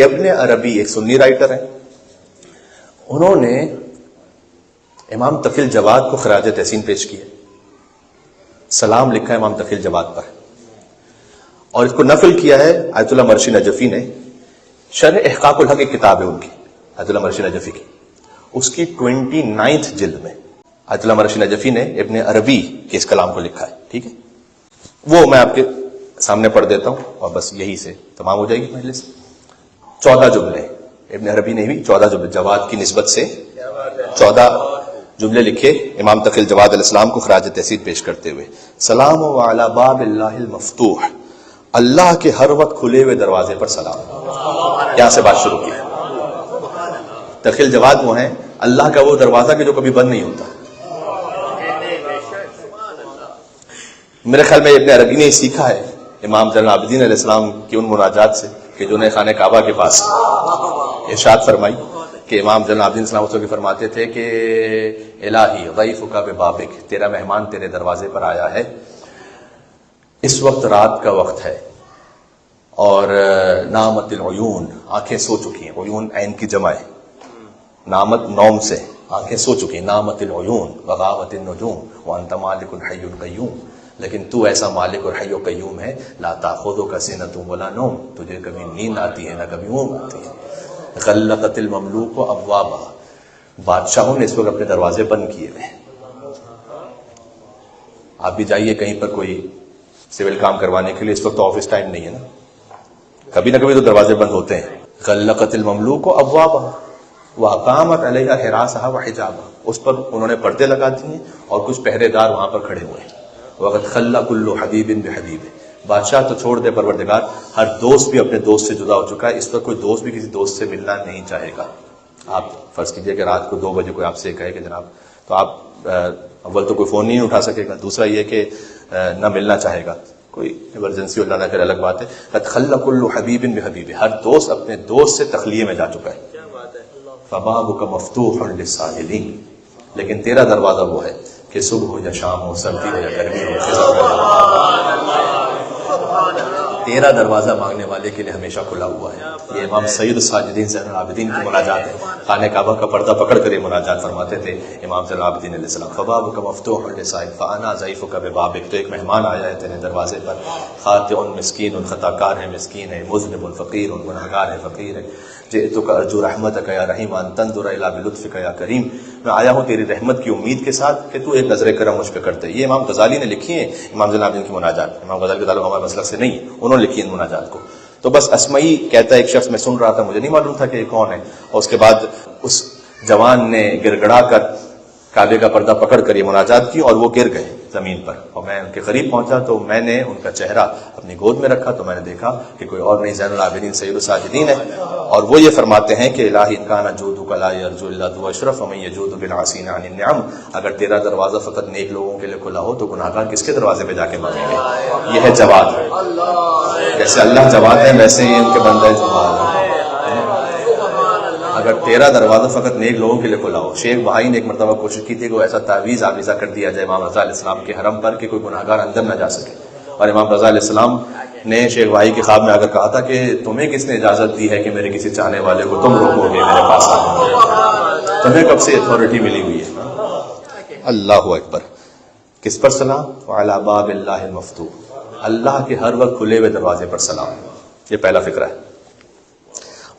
ابن عربی ایک سنی رائٹر ہیں, انہوں نے امام تقی الجواد کو خراج تحسین پیش کیا, سلام لکھا ہے امام تقی الجواد پر, اور اس کو نقل کیا ہے آیت اللہ مرشی نجفی نے. شرح احقاق الحق ایک کتاب ہے ان کی, آیت اللہ مرشی نجفی کی, اس کی 29 جلد میں آیت اللہ مرشی نجفی نے ابن عربی کے اس کلام کو لکھا ہے. ٹھیک ہے, وہ میں آپ کے سامنے پڑھ دیتا ہوں اور بس یہی سے تمام ہو جائے گی مجلس. 14 جملے ابن عربی نے بھی 14 جملے جواد کی نسبت سے 14 جملے لکھے امام تقی الجواد علیہ السلام کو خراج تحسین پیش کرتے ہوئے. سلام علی باب اللہ المفتوح, اللہ کے ہر وقت کھلے ہوئے دروازے پر سلام. یہاں سے بات شروع کی. تقی الجواد وہ ہیں اللہ کا وہ دروازہ کہ جو کبھی بند نہیں ہوتا. میرے خیال میں ابن عربی نے سیکھا ہے امام زین العابدین علیہ السلام کی ان مناجات سے کہ جو نے خانہ کعبہ کے پاس ارشاد فرمائی کہ امام زین العابدین السلام کی فرماتے تھے کہ الہی ضیفک ببابک، تیرا مہمان تیرے دروازے پر آیا ہے، اس وقت رات کا وقت ہے اور نامت العیون، آنکھیں سو چکی ہیں. عیون عین کی جمع ہے، نامت نوم سے، آنکھیں سو چکی ہیں. نامت العیون وغابت النجوم وانت مالک الحی القیوم، لیکن تو ایسا مالک اور حی و قیوم ہے، لا تاخذک سنۃ ولا نوم، تجھے کبھی نیند آتی ہے نہ کبھی اونگ آتی ہے. غلقت المملوک ابوابها، بادشاہوں نے اس وقت اپنے دروازے بند کیے ہوئے. آپ بھی جائیے کہیں پر کوئی سول کام کروانے کے لیے، اس وقت تو آفس ٹائم نہیں ہے نا، کبھی نہ کبھی تو دروازے بند ہوتے ہیں. غلقت المملوک ابوابها واقامت علیہا حراسها وحجابها، اس پر انہوں نے پردے لگا دیے ہیں اور کچھ پہرے دار وہاں پر کھڑے ہوئے ہیں. وقت خلّ کل حبیب بحبیب، بادشاہ تو چھوڑ دے پروردگار، ہر دوست بھی اپنے دوست سے جدا ہو چکا ہے. اس پر کوئی دوست بھی کسی دوست سے ملنا نہیں چاہے گا. آپ فرض کیجئے کہ رات کو 2 بجے کوئی آپ سے کہے کہ جناب، تو آپ اول تو کوئی فون نہیں اٹھا سکے گا، دوسرا یہ کہ نہ ملنا چاہے گا. کوئی ایمرجنسی اللہ نہ کرے الگ بات ہے. قد خلّ کل حبیب بحبیب، ہر دوست اپنے دوست سے تخلیے میں جا چکا ہے. فبابک مفتوح للسائلین، لیکن تیرا دروازہ وہ ہے کہ صبح ہو یا شام ہو، سردی ہو یا گرمی ہو، تیرا دروازہ مانگنے والے کے لیے ہمیشہ کھلا ہوا ہے. یہ امام سید الساجدین زین العابدین کی مناجات ہے. خانہ کعبہ کا پردہ پکڑ کر یہ مناجات فرماتے تھے امام زین العابدین علیہ السلام. فبابک مفتوح للسائل فانا ضیفک ببابک، تو ایک مہمان آیا ہے تیرے دروازے پر. خاطئ مسکین، خطا کار ہے، مسکین ہے. مذنب فقیر، گنہگار ہے، فقیر ہے. جئتک ارجو رحمتک یا رحیم ان تنظر الی بلطفک یا کریم، میں آیا ہوں تیری رحمت کی امید کے ساتھ کہ تو ایک نظر کرم مجھ پہ کرتے. یہ امام غزالی نے لکھی ہے امام زین العابدین کی مناجات. امام غزالی کا تعلق ہمارے مسلک سے نہیں، انہوں نے لکھی ان مناجات کو. تو بس اسمعی کہتا ہے ایک شخص، میں سن رہا تھا، مجھے نہیں معلوم تھا کہ یہ کون ہے. اور اس کے بعد اس جوان نے گڑ گڑا کر کعبے کا پردہ پکڑ کر یہ مناجات کی اور وہ گر گئے زمین پر. اور میں ان کے قریب پہنچا تو میں نے ان کا چہرہ اپنی گود میں رکھا تو میں نے دیکھا کہ کوئی اور نہیں، زین العابدین سید الساجدین ہے. اور وہ یہ فرماتے ہیں کہ الہی ان کان جودک لا یرجو الا ذو اشرف ومن یجود بالعاصین عن النعم، اگر تیرا دروازہ فقط نیک لوگوں کے لیے کھلا ہو تو گناہگار کس کے دروازے پہ جا کے مانگیں گے. یہ ہے جواد. جیسے اللہ جواد ہے ویسے ہی ان کے بندہ جواد ہے. اگر تیرا دروازہ فقط نیک لوگوں کے لیے کھلا ہو. شیخ بہائی نے ایک مرتبہ کوشش کی تھی کہ وہ ایسا تعویذ آویزہ کر دیا جائے امام رضا علیہ السلام کے حرم پر کہ کوئی گناہگار اندر نہ جا سکے. اور امام رضا علیہ السلام نے شیخ بھائی کے خواب میں آ کر کہا تھا کہ تمہیں کس نے اجازت دی ہے کہ میرے کسی چاہنے والے کو تم روکو گے میرے پاس آنے؟ تمہیں کب سے اتھارٹی ملی ہوئی ہے؟ اللہ اکبر. کس پر سلام؟ وعلی باب اللہ المفتوح، اللہ کے ہر وقت کھلے ہوئے دروازے پر سلام. یہ پہلا فکرہ ہے.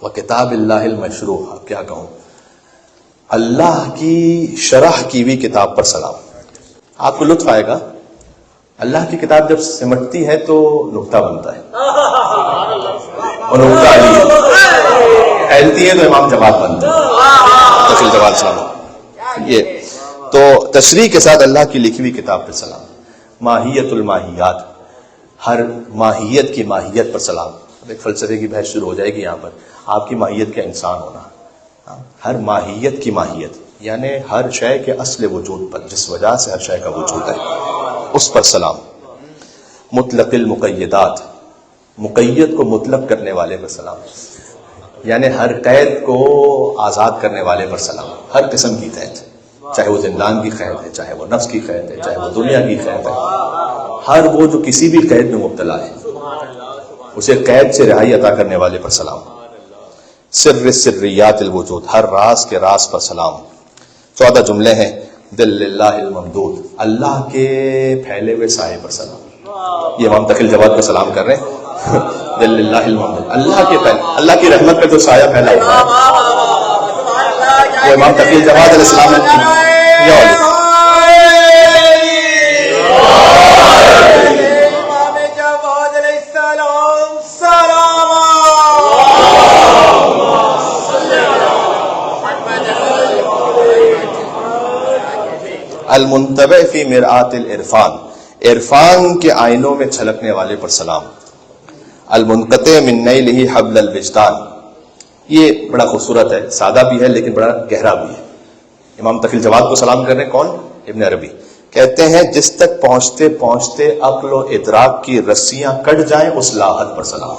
وکتاب اللہ المشروح، کیا کہوں، اللہ کی شرح کی ہوئی کتاب پر سلام. آپ کو لطف آئے گا، اللہ کی کتاب جب سمٹتی ہے تو نقطہ بنتا ہے، اور نقطہ علی ہے، پھیلتی ہے تو امام جواد بنتا ہے. تفصیل جواد سلام. یہ تو تشریح کے ساتھ اللہ کی لکھی ہوئی کتاب پر سلام. ماہیت الماہیات، ہر ماہیت کی ماہیت پر سلام. ایک فلسفے کی بحث شروع ہو جائے گی یہاں پر. آپ کی ماہیت کا انسان ہونا، ہر ماہیت کی ماہیت یعنی ہر شے کے اصل وجود پر، جس وجہ سے ہر شے کا وجود ہے، اس پر سلام. مطلق المقیدات، مقید کو مطلق کرنے والے پر سلام، یعنی ہر قید کو آزاد کرنے والے پر سلام. ہر قسم کی قید، چاہے وہ زندان کی قید ہے، چاہے وہ نفس کی قید ہے، چاہے وہ دنیا کی قید ہے، ہر وہ جو کسی بھی قید میں مبتلا ہے اسے قید سے رہائی عطا کرنے والے پر سلام. سر سریات الوجود، ہر راز کے راز پر سلام. 14 جملے ہیں. دل للہ الممدود، اللہ کے پھیلے ہوئے سائے پر سلام. یہ امام تقی الجواد کو سلام کر رہے ہیں. دل للہ الممدود، اللہ کے پھیلے، اللہ کی رحمت کا جو سایہ پھیلا ہوا ہے وہ امام تقی الجواد علیہ السلام نے. المنتبع فی مرآت العرفان، عرفان کے آئینوں میں چھلکنے والے پر سلام. المنقطع من نیلہ حبل الوجدان، یہ بڑا خوبصورت ہے، سادہ بھی ہے لیکن بڑا گہرا بھی ہے. امام تقی الجواد کو سلام کر رہے ہیں، کون؟ ابن عربی. کہتے ہیں جس تک پہنچتے پہنچتے عقل و ادراک کی رسیاں کٹ جائیں اس لاحت پر سلام.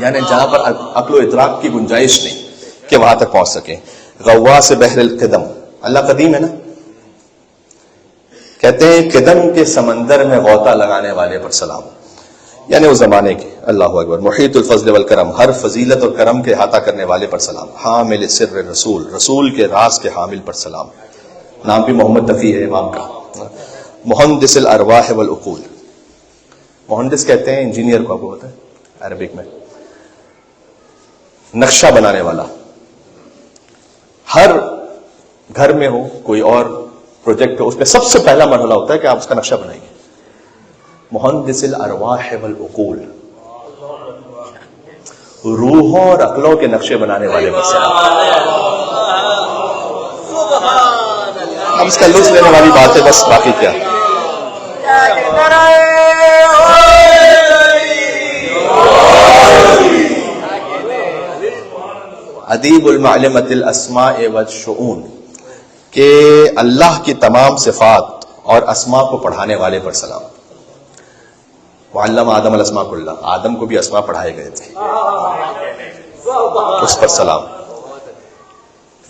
یعنی جہاں پر عقل و ادراک کی گنجائش نہیں کہ وہاں تک پہنچ سکے. غواص بحر القدم، اللہ قدیم ہے نا، کہتے ہیں قدم کے سمندر میں غوطہ لگانے والے پر سلام، یعنی اس زمانے کے. اللہ اکبر. محیط الفضل والکرم، ہر فضیلت اور کرم کے احاطہ کرنے والے پر سلام. حامل سر رسول، رسول کے راز کے حامل پر سلام. نام بھی محمد تقی ہے امام کا. مہندس الارواح والعقول، مہندس کہتے ہیں انجینئر کو، آپ کو پتا ہے عربک میں نقشہ بنانے والا. ہر گھر میں ہو کوئی اور پروجیکٹ ہو، اس میں سب سے پہلا مرحلہ ہوتا ہے کہ آپ اس کا نقشہ بنائیں گے. مہندس الارواح والعقول، روحوں اور عقلوں کے نقشے بنانے والے پر سلام. اب اس کا لطف لینے والی بات ہے بس، باقی کیا. ادیب المعلمۃ الاسماء والشؤون، کہ اللہ کی تمام صفات اور اسماء کو پڑھانے والے پر سلام. وعلم آدم الاسماء کلها، آدم کو بھی اسماء پڑھائے گئے تھے، اس پر سلام.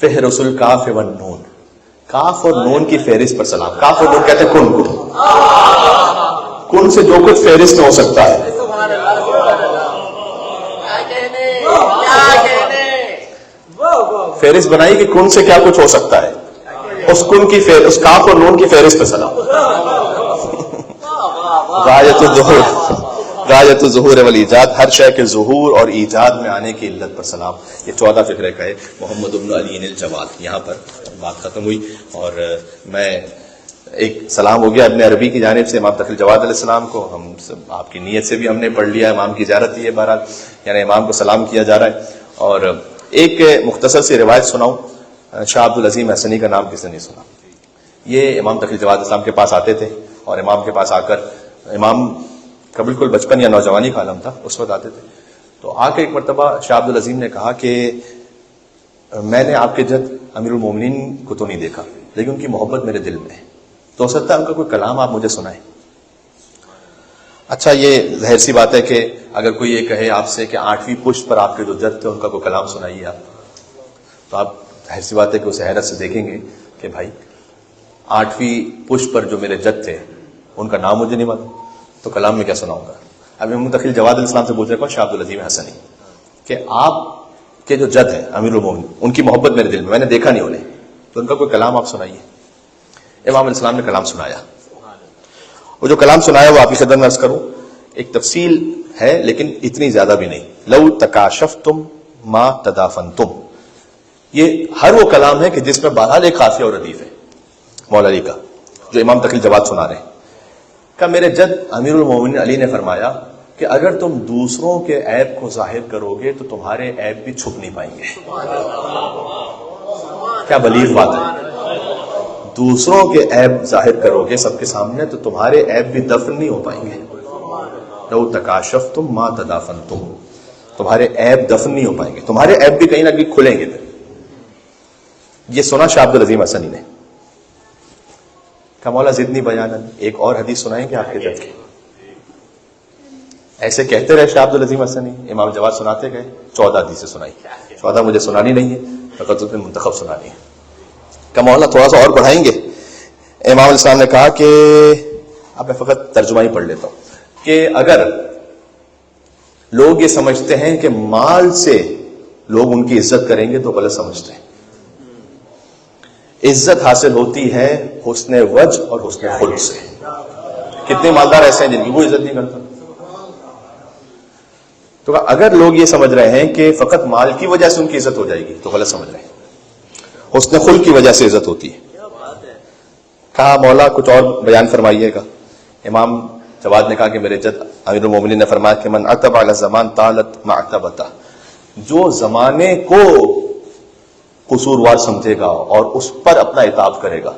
فہرس الکاف والنون، کاف اور نون کی فہرست پر سلام. کاف اور نون کہتے ہیں کن کو، کن سے جو کچھ فہرست میں ہو سکتا ہے. فہرست بنائی کہ کن سے کیا کچھ ہو سکتا ہے، اس کن کی اس کاف اور نون کی فہرست پر سلام. غایت الظہور والایجاد، ہر شے کے ظہور اور ایجاد میں آنے کی علت پر سلام. یہ 14 فقرے کا ہے. محمد بن علی الجواد. یہاں پر بات ختم ہوئی اور میں ایک سلام ہو گیا ابن عربی کی جانب سے امام تقی الجواد علیہ السلام کو. ہم سب آپ کی نیت سے بھی ہم نے پڑھ لیا، امام کی زیارت ہی ہے بہرحال، یعنی امام کو سلام کیا جا رہا ہے. اور ایک مختصر سی روایت سناؤں. شاہ عبد العظیم حسنی کا نام کس نے نہیں سنا؟ یہ امام تقی الجواد السلام کے پاس آتے تھے اور امام کے پاس آ کر، امام کا بالکل بچپن یا نوجوانی کا عالم تھا اس وقت آتے تھے، تو آ کے ایک مرتبہ شاہ عبد العظیم نے کہا کہ میں نے آپ کے جد امیر المومنین کو تو نہیں دیکھا لیکن ان کی محبت میرے دل میں ہے، تو ہو سکتا ہے ان کا کوئی کلام آپ مجھے سنائیں. اچھا یہ ظاہر سی بات ہے کہ اگر کوئی یہ کہے آپ سے کہ 8ویں پشت پر آپ کے جو جد تھے ان کا کوئی کلام سنائیے آپ، تو آپ ظاہر سی بات ہے کہ اسے حیرت سے دیکھیں گے کہ بھائی 8ویں پشت پر جو میرے جد تھے ان کا نام مجھے نہیں معلوم، تو کلام میں کیا سناؤں گا. اب امام تقی الجواد علیہ السلام سے پوچھ رہے ہیں شاہ عبد العظیم حسنی کہ آپ کے جو جد ہیں امیر المومنین ان کی محبت میرے دل میں نے دیکھا نہیں انہیں، تو ان کا کوئی کلام آپ سنائیے. امام علیہ السلام نے کلام سنایا. وہ جو کلام سنایا وہ آپ کی خدمت میں عرض کروں. ایک تفصیل ہے لیکن اتنی زیادہ بھی نہیں. لو تکاشفتم ما تدافنتم، یہ ہر وہ کلام ہے کہ جس میں بہرحال ایک خافیہ اور ردیف ہے مولا علی کا، جو امام تقی الجواد سنا رہے ہیں. کہ میرے جد امیر المومنین علی نے فرمایا کہ اگر تم دوسروں کے عیب کو ظاہر کرو گے تو تمہارے عیب بھی چھپ نہیں پائیں گے. کیا بلیغ بات ہے. دوسروں کے عیب ظاہر کرو گے سب کے سامنے تو تمہارے عیب بھی دفن نہیں ہو پائیں گے. لو تکاشفتم ما تدافنتم، تمہارے عیب دفن نہیں ہو پائیں گے، تمہارے عیب بھی کہیں نہ کہیں کھلیں گے. یہ سنا شاہ عبد العظیم حسنی نے. کہ مولا زدنی بیانن، ایک اور حدیث سنائیں گے آپ کے جد کی. ایسے کہتے رہے شاہ عبد العظیم حسنی. امام جواد سناتے گئے 14 حدیثیں سنائی. 14 مجھے سنانی نہیں ہے، فقط اس میں منتخب سنانی ہے. کہ مولا تھوڑا سا اور بڑھائیں گے. امام علیہ السلام نے کہا کہ اب میں فقط ترجمہ ہی پڑھ لیتا ہوں کہ اگر لوگ یہ سمجھتے ہیں کہ مال سے لوگ ان کی عزت کریں گے تو غلط سمجھتے ہیں. عزت حاصل ہوتی ہے حسن وجہ اور حسن خلق سے. کتنے مالدار ایسے ہیں جن کی وہ عزت نہیں کرتا. تو اگر لوگ یہ سمجھ رہے ہیں کہ فقط مال کی وجہ سے ان کی عزت ہو جائے گی تو غلط سمجھ رہے ہیں. حسن خلق کی وجہ سے عزت ہوتی ہے. کہا مولا کچھ اور بیان فرمائیے گا. امام جواد نے کہا کہ میرے جد امیر المومنین نے فرمایا کہ من عتب علی الزمان طالت معتبتہ، جو زمانے کو قصوروار سمجھے گا اور اس پر اپنا عتاب کرے گا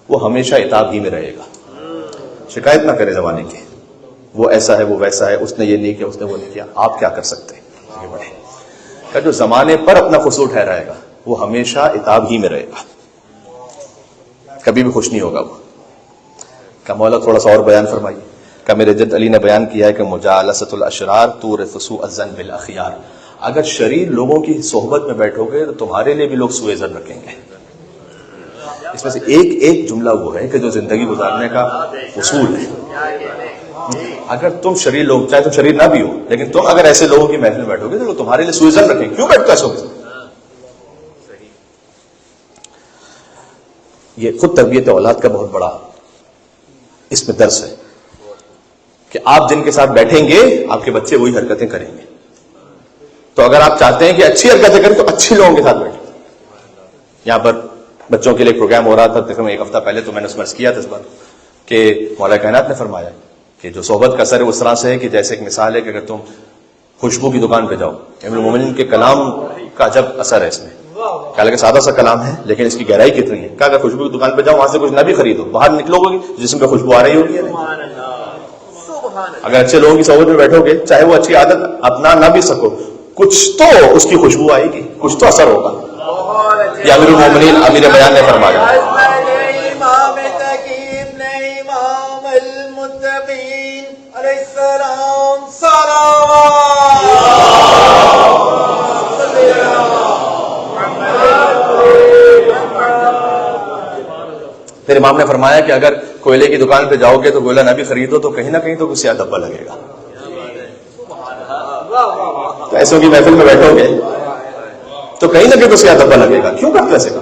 وہ ہمیشہ عتاب ہی میں رہے گا. شکایت نہ کرے زمانے کی، وہ ایسا ہے وہ ویسا ہے، اس نے یہ نہیں کیا اس نے وہ نہیں کیا. آپ کیا کر سکتے ہیں؟ کہ جو زمانے پر اپنا قصور ٹھہرائے گا وہ ہمیشہ عتاب ہی میں رہے گا, کبھی بھی خوش نہیں ہوگا وہ. کا مولا تھوڑا سا اور بیان فرمائیے. کا میرے جد علی نے بیان کیا ہے کہ مجالست الاشرار تورث سوء الظن بالاخیار, اگر شریر لوگوں کی صحبت میں بیٹھو گے تو تمہارے لیے بھی لوگ سوء ظن رکھیں گے. اس میں سے ایک جملہ وہ ہے کہ جو زندگی گزارنے کا اصول ہے. اگر تم شریر لوگ, چاہے تم شریر نہ بھی ہو, لیکن تم اگر ایسے لوگوں کی محفل میں بیٹھو گے تو تمہارے لیے سوء ظن رکھیں. کیوں بیٹھتے ایسے؟ یہ خود تربیت اولاد کا بہت بڑا اس میں درس ہے کہ آپ جن کے ساتھ بیٹھیں گے آپ کے بچے وہی حرکتیں کریں گے. تو اگر آپ چاہتے ہیں کہ اچھی حرکتیں کریں تو اچھے لوگوں کے ساتھ بیٹھیں. یہاں پر بچوں کے لیے ایک پروگرام ہو رہا تھا تقریباً ایک ہفتہ پہلے, تو میں نے اس میں عرض کیا تھا اس بار کہ مولا کائنات نے فرمایا کہ جو صحبت کا اثر ہے اس طرح سے ہے کہ جیسے ایک مثال ہے کہ اگر تم خوشبو کی دکان پہ جاؤ, امیر المومنین کے کلام کا عجب اثر ہے اس میں. حالانکہ سادہ سا کلام ہے لیکن اس کی گہرائی کتنی ہے. کہ اگر خوشبو کی دکان پہ جاؤ, وہاں سے کچھ نہ بھی خریدو, باہر نکلو گے جسم پہ خوشبو آ رہی ہوگی. اگر اچھے لوگوں کی صحبت میں بیٹھو گے, چاہے وہ اچھی عادت اپنا نہ بھی سکو, کچھ تو اس کی خوشبو آئے گی, کچھ تو اثر ہوگا. یہ امیر المومنین امیر بیان نے فرمایا. پھر امام نے فرمایا کہ اگر کوئلے کی دکان پہ جاؤ گے تو کوئلہ نہ بھی خریدو تو کہیں نہ کہیں تو کچھ سیاہ دھبا لگے گا. تو ایسوں کی محفل میں بیٹھو گے تو کہیں نہ کہیں تو سیاہ دھبا لگے گا. کیوں کرتے ایسے کا؟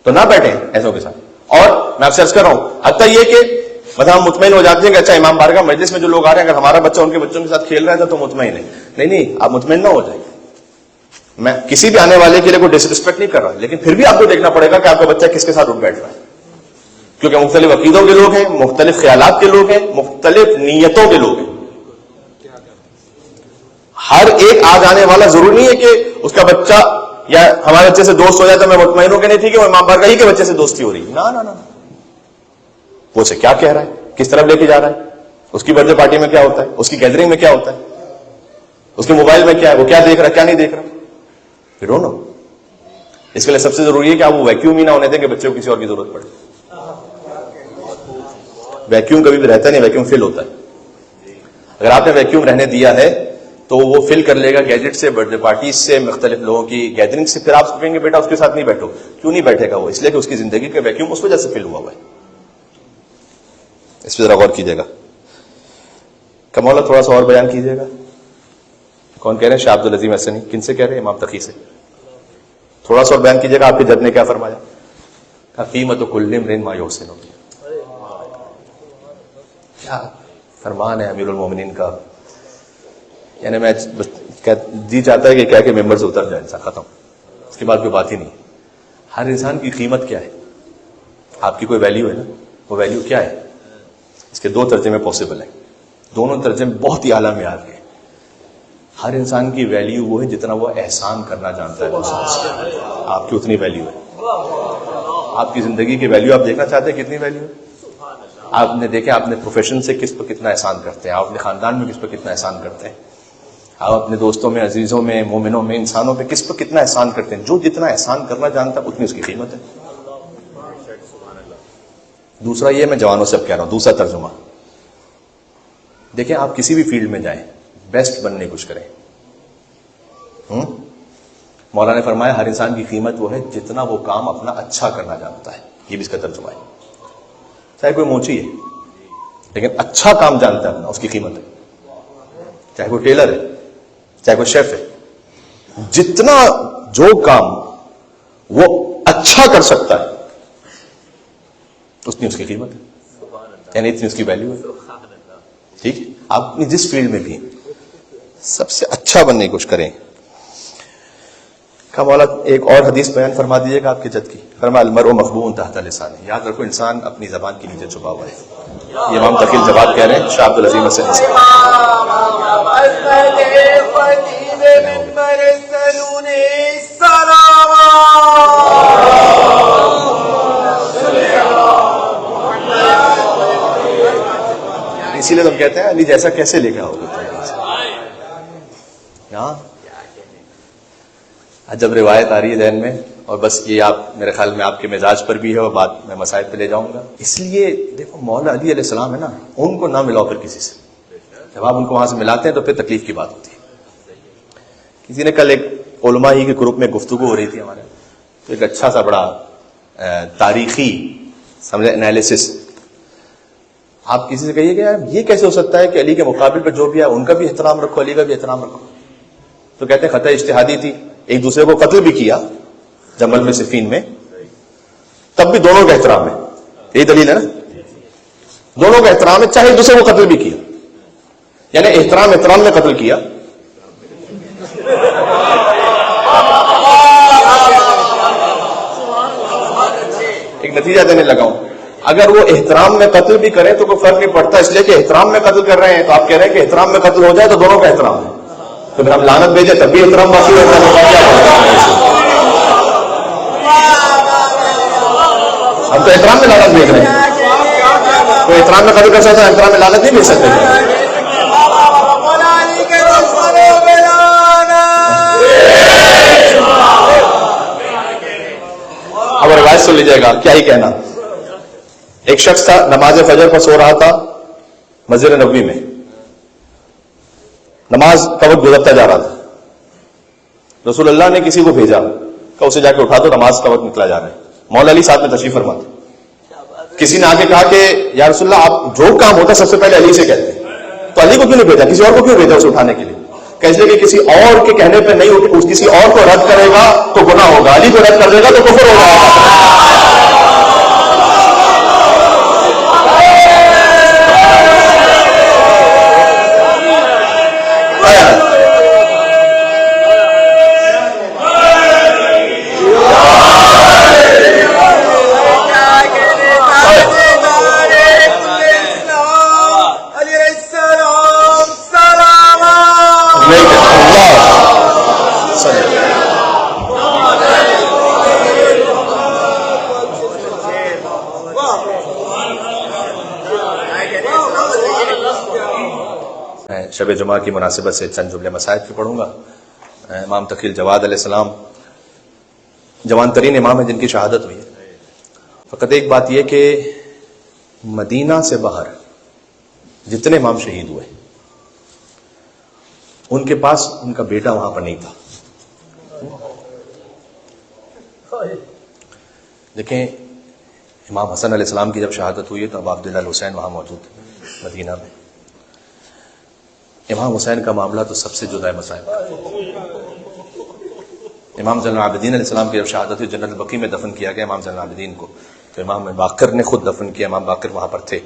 تو نہ بیٹھیں ایسوں کے ساتھ. اور میں آپ سے عرض کر رہا ہوں, حتیٰ یہ کہ مطلب ہم مطمئن ہو جاتے ہیں کہ اچھا امام بارگاہ مجلس میں جو لوگ آ رہے ہیں اگر ہمارا بچہ ان کے بچوں کے ساتھ کھیل رہا ہے تو مطمئن ہے. نہیں, آپ مطمئن نہ ہو جائیں. میں کسی بھی آنے والے کے لیے کوئی ڈس ریسپیکٹ نہیں کر رہا, لیکن پھر بھی آپ کو دیکھنا پڑے گا کہ آپ کا بچہ کس کے ساتھ اٹھ بیٹھ رہا ہے, کیونکہ مختلف عقیدوں کے لوگ ہیں, مختلف خیالات کے لوگ ہیں, مختلف نیتوں کے لوگ ہیں. ہر ایک آ جانے والا ضروری نہیں ہے کہ اس کا بچہ یا ہمارے بچے سے دوست ہو جائے تو میں مطمئن ہوں کہ نہیں تھی کہ وہ امام بارگاہ ہی کے بچے سے دوستی ہو رہی. نہ, وہ اسے کیا کہہ رہا ہے, کس طرف لے کے جا رہا ہے, اس کی برتھ ڈے پارٹی میں کیا ہوتا ہے, اس کی گیدرنگ میں کیا ہوتا ہے, اس کے موبائل میں کیا ہے, وہ کیا دیکھ رہا ہے کیا نہیں دیکھ رہا. You don't know. اس کے لیے سب سے ضروری ہے کہ آپ وہ ویکیوم ہی نہ ہونے دیں کہ بچے کو کسی اور کی ضرورت پڑے. ویکیوم کبھی بھی رہتا نہیں, ویکیوم فل ہوتا ہے. اگر آپ نے ویکیوم رہنے دیا ہے تو وہ فل کر لے گا گیجٹ سے, برتھ ڈے پارٹی سے, مختلف لوگوں کی گیدرنگ سے. پھر آپ کہیں گے بیٹا اس کے ساتھ نہیں بیٹھو. کیوں نہیں بیٹھے گا وہ؟ اس لیے کہ اس کی زندگی کا ویکیوم اس وجہ سے فل ہوا ہوا ہے. اس پہ ذرا غور کیجیے گا. کمولا تھوڑا سا اور بیان کیجیے گا. کون کہہ رہے ہیں؟ شاہ عبد العظیم حسنی. کن سے کہہ رہے ہیں؟ امام تقی سے. تھوڑا سا اور بیان کیجیے گا. آپ کے جد نے کیا فرمایا؟ قیمت کل امرئ ما یحسن. کیا فرمان ہے امیر المومنین کا. یعنی میں جی چاہتا ہے کہ کہہ کے ممبر سے اتر جائے انسان, ختم. اس کے بعد کوئی بات ہی نہیں. ہر انسان کی قیمت کیا ہے؟ آپ کی کوئی ویلیو ہے نا, وہ ویلیو کیا ہے؟ اس کے دو ترجمے پاسبل ہیں, دونوں ترجمے بہت ہی اعلیٰ معیار کے. ہر انسان کی ویلیو وہ ہے جتنا وہ احسان کرنا جانتا ہے. آپ کی اتنی ویلیو ہے. آپ کی زندگی کی ویلیو آپ دیکھنا چاہتے ہیں کتنی ویلیو ہے؟ آپ نے دیکھا آپ نے پروفیشن سے کس پر کتنا احسان کرتے ہیں, آپ اپنے خاندان میں کس پر کتنا احسان کرتے ہیں, آپ اپنے دوستوں میں, عزیزوں میں, مومنوں میں, انسانوں پہ کس پر کتنا احسان کرتے ہیں. جو جتنا احسان کرنا جانتا ہے اتنی اس کی قیمت ہے. دوسرا یہ میں جوانوں سے اب کہہ رہا ہوں, دوسرا ترجمہ دیکھیں. آپ کسی بھی فیلڈ میں جائیں, بیسٹ بننے کی کوشش کریں. مولانا نے فرمایا ہر انسان کی قیمت وہ ہے جتنا وہ کام اپنا اچھا کرنا جانتا ہے. یہ بھی اس کا ترجمہ ہے. چاہے کوئی موچی ہے لیکن اچھا کام جانتا ہے اپنا, اس کی قیمت ہے. چاہے کوئی ٹیلر ہے, چاہے کوئی شیف ہے, جتنا جو کام وہ اچھا کر سکتا ہے اتنی اس کی قیمت ہے, یعنی اتنی اس کی ویلیو ہے. ٹھیک ہے, آپ اپنی جس فیلڈ میں بھی سب سے اچھا بننے کی کوشش کریں. کا مولا ایک اور حدیث بیان فرما دیجیے گا آپ کے جد کی. فرمایا المرء مخبوء تحت لسانہ. یاد رکھو انسان اپنی زبان کے نیچے چھپا ہوا ہے. یہ امام تقی الجواد کہہ رہے ہیں, شاہ عبد العظیم حسنی سے. اسی لیے ہم کہتے ہیں علی جیسا کیسے لے کے آؤ گے. جب روایت آ رہی ہے ذہن میں، اور بس یہ آپ میرے خیال میں آپ کے مزاج پر بھی ہے، اور بات میں مسائل پہ لے جاؤں گا. اس لیے دیکھو مولا علی علیہ السلام ہے نا، ان کو نہ ملاؤ پھر کسی سے. جب آپ ان کو وہاں سے ملاتے ہیں تو پھر تکلیف کی بات ہوتی ہے. کسی نے کل ایک علماء ہی کے گروپ میں گفتگو ہو رہی تھی ہمارے، تو ایک اچھا سا بڑا تاریخی سمجھے انالیسس. آپ کسی سے کہیے کہ یار یہ کیسے ہو سکتا ہے کہ علی کے مقابل پہ جو بھی ہے ان کا بھی احترام رکھو، علی کا بھی احترام رکھو. تو کہتے ہیں خطا اجتہادی تھی، ایک دوسرے کو قتل بھی کیا جمل میں صفین میں، تب بھی دونوں کا احترام ہے. یہی دلیل ہے نا، دونوں کا احترام ہے چاہے ایک دوسرے کو قتل بھی کیا. یعنی احترام میں قتل کیا. ایک نتیجہ دینے لگا ہوں، اگر وہ احترام میں قتل بھی کریں تو کوئی فرق نہیں پڑتا، اس لیے کہ احترام میں قتل کر رہے ہیں. تو آپ کہہ رہے ہیں کہ احترام میں قتل ہو جائے تو دونوں کا احترام ہے، تو پھر ہم لعنت بھیجیں تب بھی احترام باقی ہوتا ہے. ہم تو احترام میں لعنت بھیج رہے ہیں. کوئی احترام میں قتل کر سکتا ہے، احترام میں لعنت نہیں بھیج سکتے. اب روایت سن لیجیے گا، کیا ہی کہنا. ایک شخص تھا نماز فجر پر سو رہا تھا مسجد نبوی میں. نماز کا وقت گزرتا جا رہا تھا. رسول اللہ نے کسی کو بھیجا کہ اسے جا کے اٹھا دو، نماز کا وقت نکلا جا رہا ہے. مولا علی ساتھ میں تشریف فرما تھے. کسی نے آگے کہا کہ یا رسول اللہ آپ جو کام ہوتا ہے سب سے پہلے علی سے کہتے ہیں، تو علی کو کیوں نہیں بھیجا، کسی اور کو کیوں بھیجا اسے اٹھانے کے لیے؟ کیسے کہ کسی اور کے کہنے پہ نہیں، کسی اور کو رد کرے گا تو گناہ ہوگا، علی کو رد کر دے گا تو کفر ہوگا. شب جمعہ کی مناسبت سے چند جملے مسائل پہ پڑھوں گا. امام تقی الجواد علیہ السلام جوان ترین امام ہیں جن کی شہادت ہوئی ہے. فقط ایک بات یہ کہ مدینہ سے باہر جتنے امام شہید ہوئے ان کے پاس ان کا بیٹا وہاں پر نہیں تھا. دیکھیں امام حسن علیہ السلام کی جب شہادت ہوئی ہے تو اب عبداللہ الحسین وہاں موجود تھے مدینہ میں. امام حسین کا معاملہ تو سب سے جدا مسائل. امام زین العابدین علیہ السلام کی جب شہادت ہوئی جنرل بقیع میں دفن کیا گیا امام زین العابدین کو، تو امام باقر نے خود دفن کیا. امام باقر وہاں پر تھے.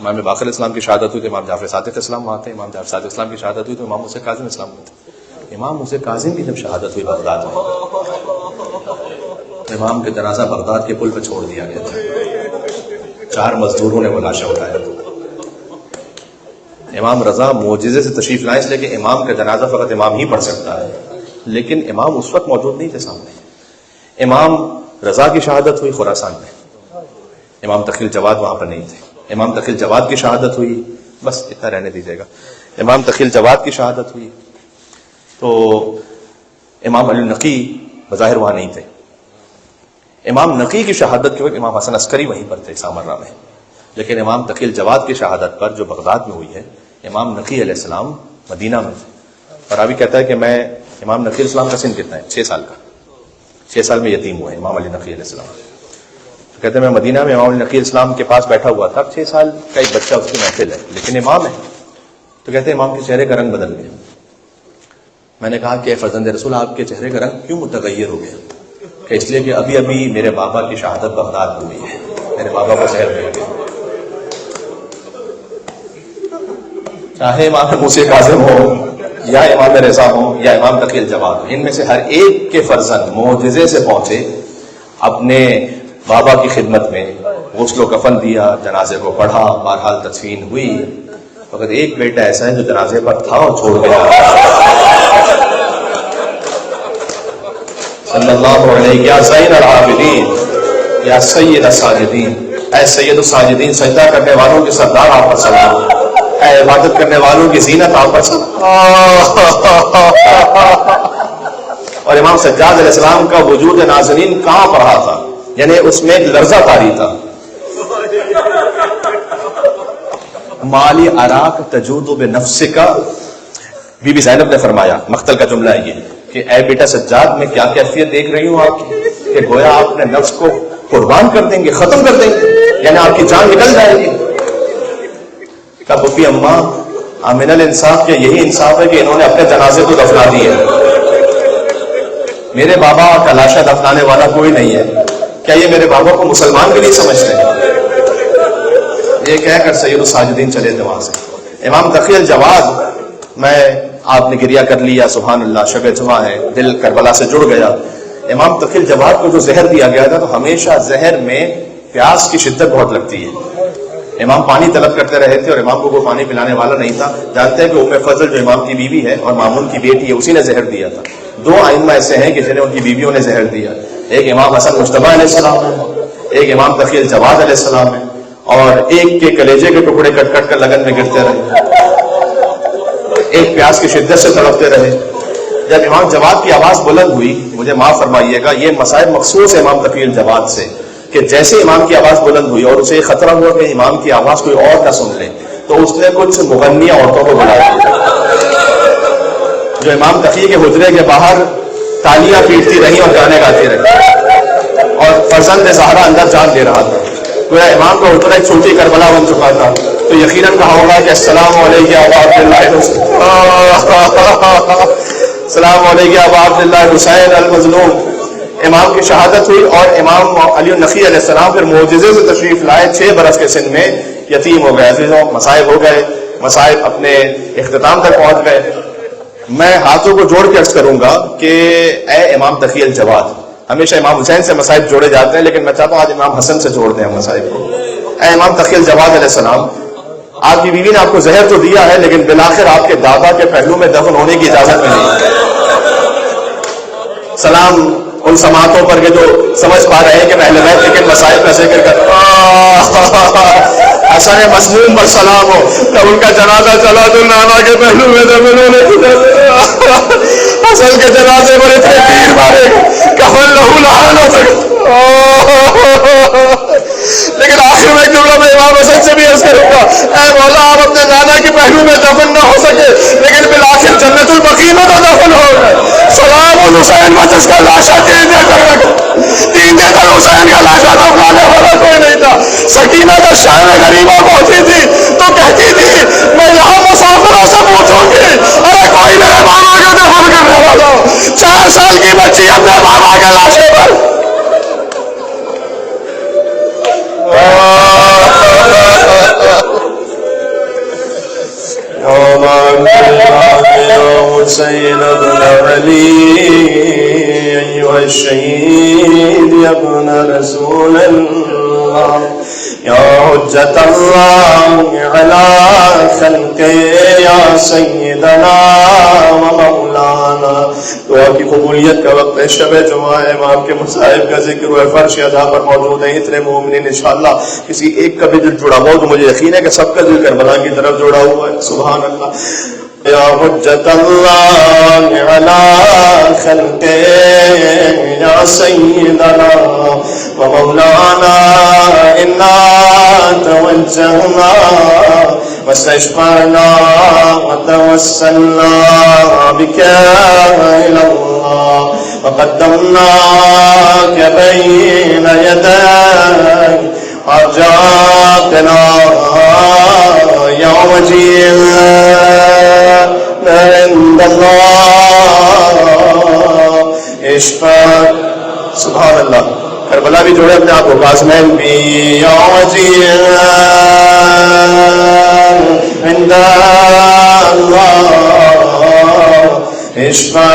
امام باقر علیہ السلام کی شہادت ہوئی تو امام جعفر صادق اسلام وہاں تھے. امام جعفر صادق اسلام کی شہادت ہوئی تو امام موسیٰ کاظم اسلام میں تھے. امام موسیٰ کاظم کی جب شہادت ہوئی بغداد میں، امام کے جنازہ بغداد کے پل پہ چھوڑ دیا گیا تھا. 4 مزدوروں نے وہ لاشیں اٹھایا تھا. امام رضا معجزے سے تشریف لائیں اس لیے کہ امام کا جنازہ فقط امام ہی پڑھ سکتا ہے، لیکن امام اس وقت موجود نہیں تھے سامنے. امام رضا کی شہادت ہوئی خراسان میں، امام تقی الجواد وہاں پر نہیں تھے. امام تقی الجواد کی شہادت ہوئی، بس اتنا رہنے دیجیے گا. امام تقی الجواد کی شہادت ہوئی تو امام علی نقی بظاہر وہاں نہیں تھے. امام نقی کی شہادت کے وقت امام حسن عسکری وہیں پر تھے سامرہ میں، لیکن امام تقی الجواد کی شہادت پر جو بغداد میں ہوئی ہے امام نقی علیہ السلام مدینہ میں تھے. اور ابھی کہتا ہے کہ میں امام نقی علیہ السلام کا سن کتنا ہے 6 سال کا، 6 سال میں یتیم ہوئے امام علی نقی علیہ السلام. تو کہتے ہیں میں مدینہ میں امام علی نقی علیہ السلام کے پاس بیٹھا ہوا تھا. 6 سال کا ایک بچہ اس کی محفل ہے لیکن امام ہے. تو کہتے ہیں امام کے چہرے کا رنگ بدل گیا. میں نے کہا کہ فرزند رسول آپ کے چہرے کا رنگ کیوں متغیر ہو گیا؟ کہ اس لیے کہ ابھی ابھی میرے بابا کی شہادت بغداد میں ہوئی ہے، میرے بابا کو زہر مل گیا. چاہے امام موسیٰ کاظم ہو یا امام رضا ہو یا امام تقی الجواد ہو، ان میں سے ہر ایک کے فرزند معجزے سے پہنچے، اپنے بابا کی خدمت میں غسل و کفن دیا، جنازے کو پڑھا، بہرحال تدفین ہوئی. فقط ایک بیٹا ایسا ہے جو جنازے پر تھا اور چھوڑ گیا. صلی اللہ علیہ یا زین العابدین یا سید الساجدین، اے سید الساجدین، سجدہ کرنے والوں کے سردار آپ پر سلام، اے عبادت کرنے والوں کی زینت آپ پر سلام. اور امام سجاد علیہ السلام کا وجود ناظرین کانپ رہا تھا، یعنی اس میں ایک لرزہ طاری تھا. مالی اراک تجود بنفسک، بی بی زینب نے فرمایا، مقتل کا جملہ ہے یہ کہ اے بیٹا سجاد میں کیا کیفیت دیکھ رہی ہوں آپ کی کہ گویا آپ اپنے نفس کو قربان کر دیں گے، ختم کر دیں گے، یعنی آپ کی جان نکل جائے گی. کہا پھوپھی اماں من الانصاف، کیا یہی انصاف ہے کہ انہوں نے اپنے جنازے کو دفنا دیے؟ میرے بابا کا لاشا دفنانے والا کوئی نہیں ہے، کیا یہ میرے بابا کو مسلمان بھی نہیں سمجھتے؟ یہ کہہ کر سید الساجدین چلے تھے وہاں سے. امام تقی الجواد، میں آپ نے گریہ کر لیا، سبحان اللہ، شب جمعہ ہے، دل کربلا سے جڑ گیا. امام تقی الجواد کو جو زہر دیا گیا تھا تو ہمیشہ زہر میں پیاس کی شدت بہت لگتی ہے. امام پانی طلب کرتے رہے تھے اور امام کو کوئی پانی پلانے والا نہیں تھا. جانتے ہیں کہ ام فضل جو امام کی بیوی ہے اور مامون کی بیٹی ہے، اسی نے زہر دیا تھا. دو ائمہ ایسے ہیں کہ جنہیں ان کی بیویوں نے زہر دیا، ایک امام حسن مجتبی علیہ السلام ہے، ایک امام تقی الجواد علیہ السلام ہے، اور ایک کے کلیجے کے ٹکڑے کٹ کٹ کر لگن میں گرتے رہے، ایک پیاس کی شدت سے تڑپتے رہے. جب امام جواد کی آواز بلند ہوئی، مجھے معاف فرمائیے گا، یہ مسائل مخصوص ہے امام تقی الجواد سے، کہ جیسے امام کی آواز بلند ہوئی اور اسے خطرہ ہوا کہ امام کی آواز کوئی اور نہ سن لے، تو اس نے کچھ مغنیہ عورتوں کو بلا دیا جو امام تقی کے حجرے کے باہر تالیاں پیٹتی رہی اور گانے گاتی رہی، اور فرزند زہرا اندر جان دے رہا تھا. گویا امام کا حجرہ ایک چھوٹی کربلا بن چکا تھا. تو یقیناً کہا ہوگا کہ السلام علیکم ابا عبداللہ، السلام علیکم ابا عبداللہ حسین المظلوم. امام کی شہادت ہوئی اور امام علی النقی علیہ السلام پھر معجزے سے تشریف لائے. 6 برس کے سن میں یتیم ہو گئے. عزیزوں، مصائب ہو گئے، مصائب اپنے اختتام تک پہنچ گئے. میں ہاتھوں کو جوڑ کے عرض کروں گا کہ اے امام تقی الجواد، ہمیشہ امام حسین سے مصائب جوڑے جاتے ہیں، لیکن میں چاہتا ہوں آج امام حسن سے جوڑ دیں مصائب کو. اے امام تقی الجواد علیہ السلام، آپ کی بیوی نے آپ کو زہر تو دیا ہے، لیکن بالآخر آپ کے دادا کے پہلو میں دفن ہونے کی اجازت ملی. سلام ان سماعتوں پر کہ جو سمجھ پا رہے ہیں کہ اہل بیت لیکن مسائل کا ذکر کر حسن مسموم پر سلام ہو. جب ان کا جنازہ چلا تو نانا کے پہلو میں دفن ہونے کی اجازت، حسن کے جنازے پر اتنے تیر مارے کفن لہو لہان ہو سکے. لیکن آخر میں جملہ میں امام حسن سے بھی عرض کروں گا، اے مولا آپ اپنے نانا کے پہلو میں دفن نہ ہو سکے لیکن بالآخر جنت البقیع میں تو دفن ہو گئے. سلام الحسین میں جس کا لاشا 3 دن تک حسین کا لاشا دفنانے والا کوئی نہیں تھا. سکینہ جب شہر غریبہ پہنچی تھی تو کہتی تھی میں یہاں مسافروں سے پوچھوں گی ارے کوئی میرے بابا کا دفن کرنے والا ہو. 4 سال کی بچی اپنے بابا کے لاشے پر حسین ابن علی ایوہ الشہید ابن رسول اللہ یا حجت اللہ علی خلقہ یا سیدنا و مولانا. دعا کی قبولیت کا وقت ہے، شب جمعہ ہے، امام کے مصائب کا ذکر ہوئے، فرش ادا پر موجود ہیں اتنے مومنین. انشاءاللہ کسی ایک کا بھی دل جڑا ہو تو مجھے یقین ہے کہ سب کا دل کربلا کی طرف جڑا ہوا ہے. سبحان اللہ. یا حجت اللہ علی خلقہ یا سیدنا و مولانا انا توجہنا واستشفعنا وتوسلنا بک الی اللہ وقدمناک بین یدی حاجاتنا یوم جینا عند اللہ اشفاق. سبحان اللہ. کربلا بھی جوڑے اپنے آپ کو، قاسمین بھی یوم جینا عند اللہ اشفاق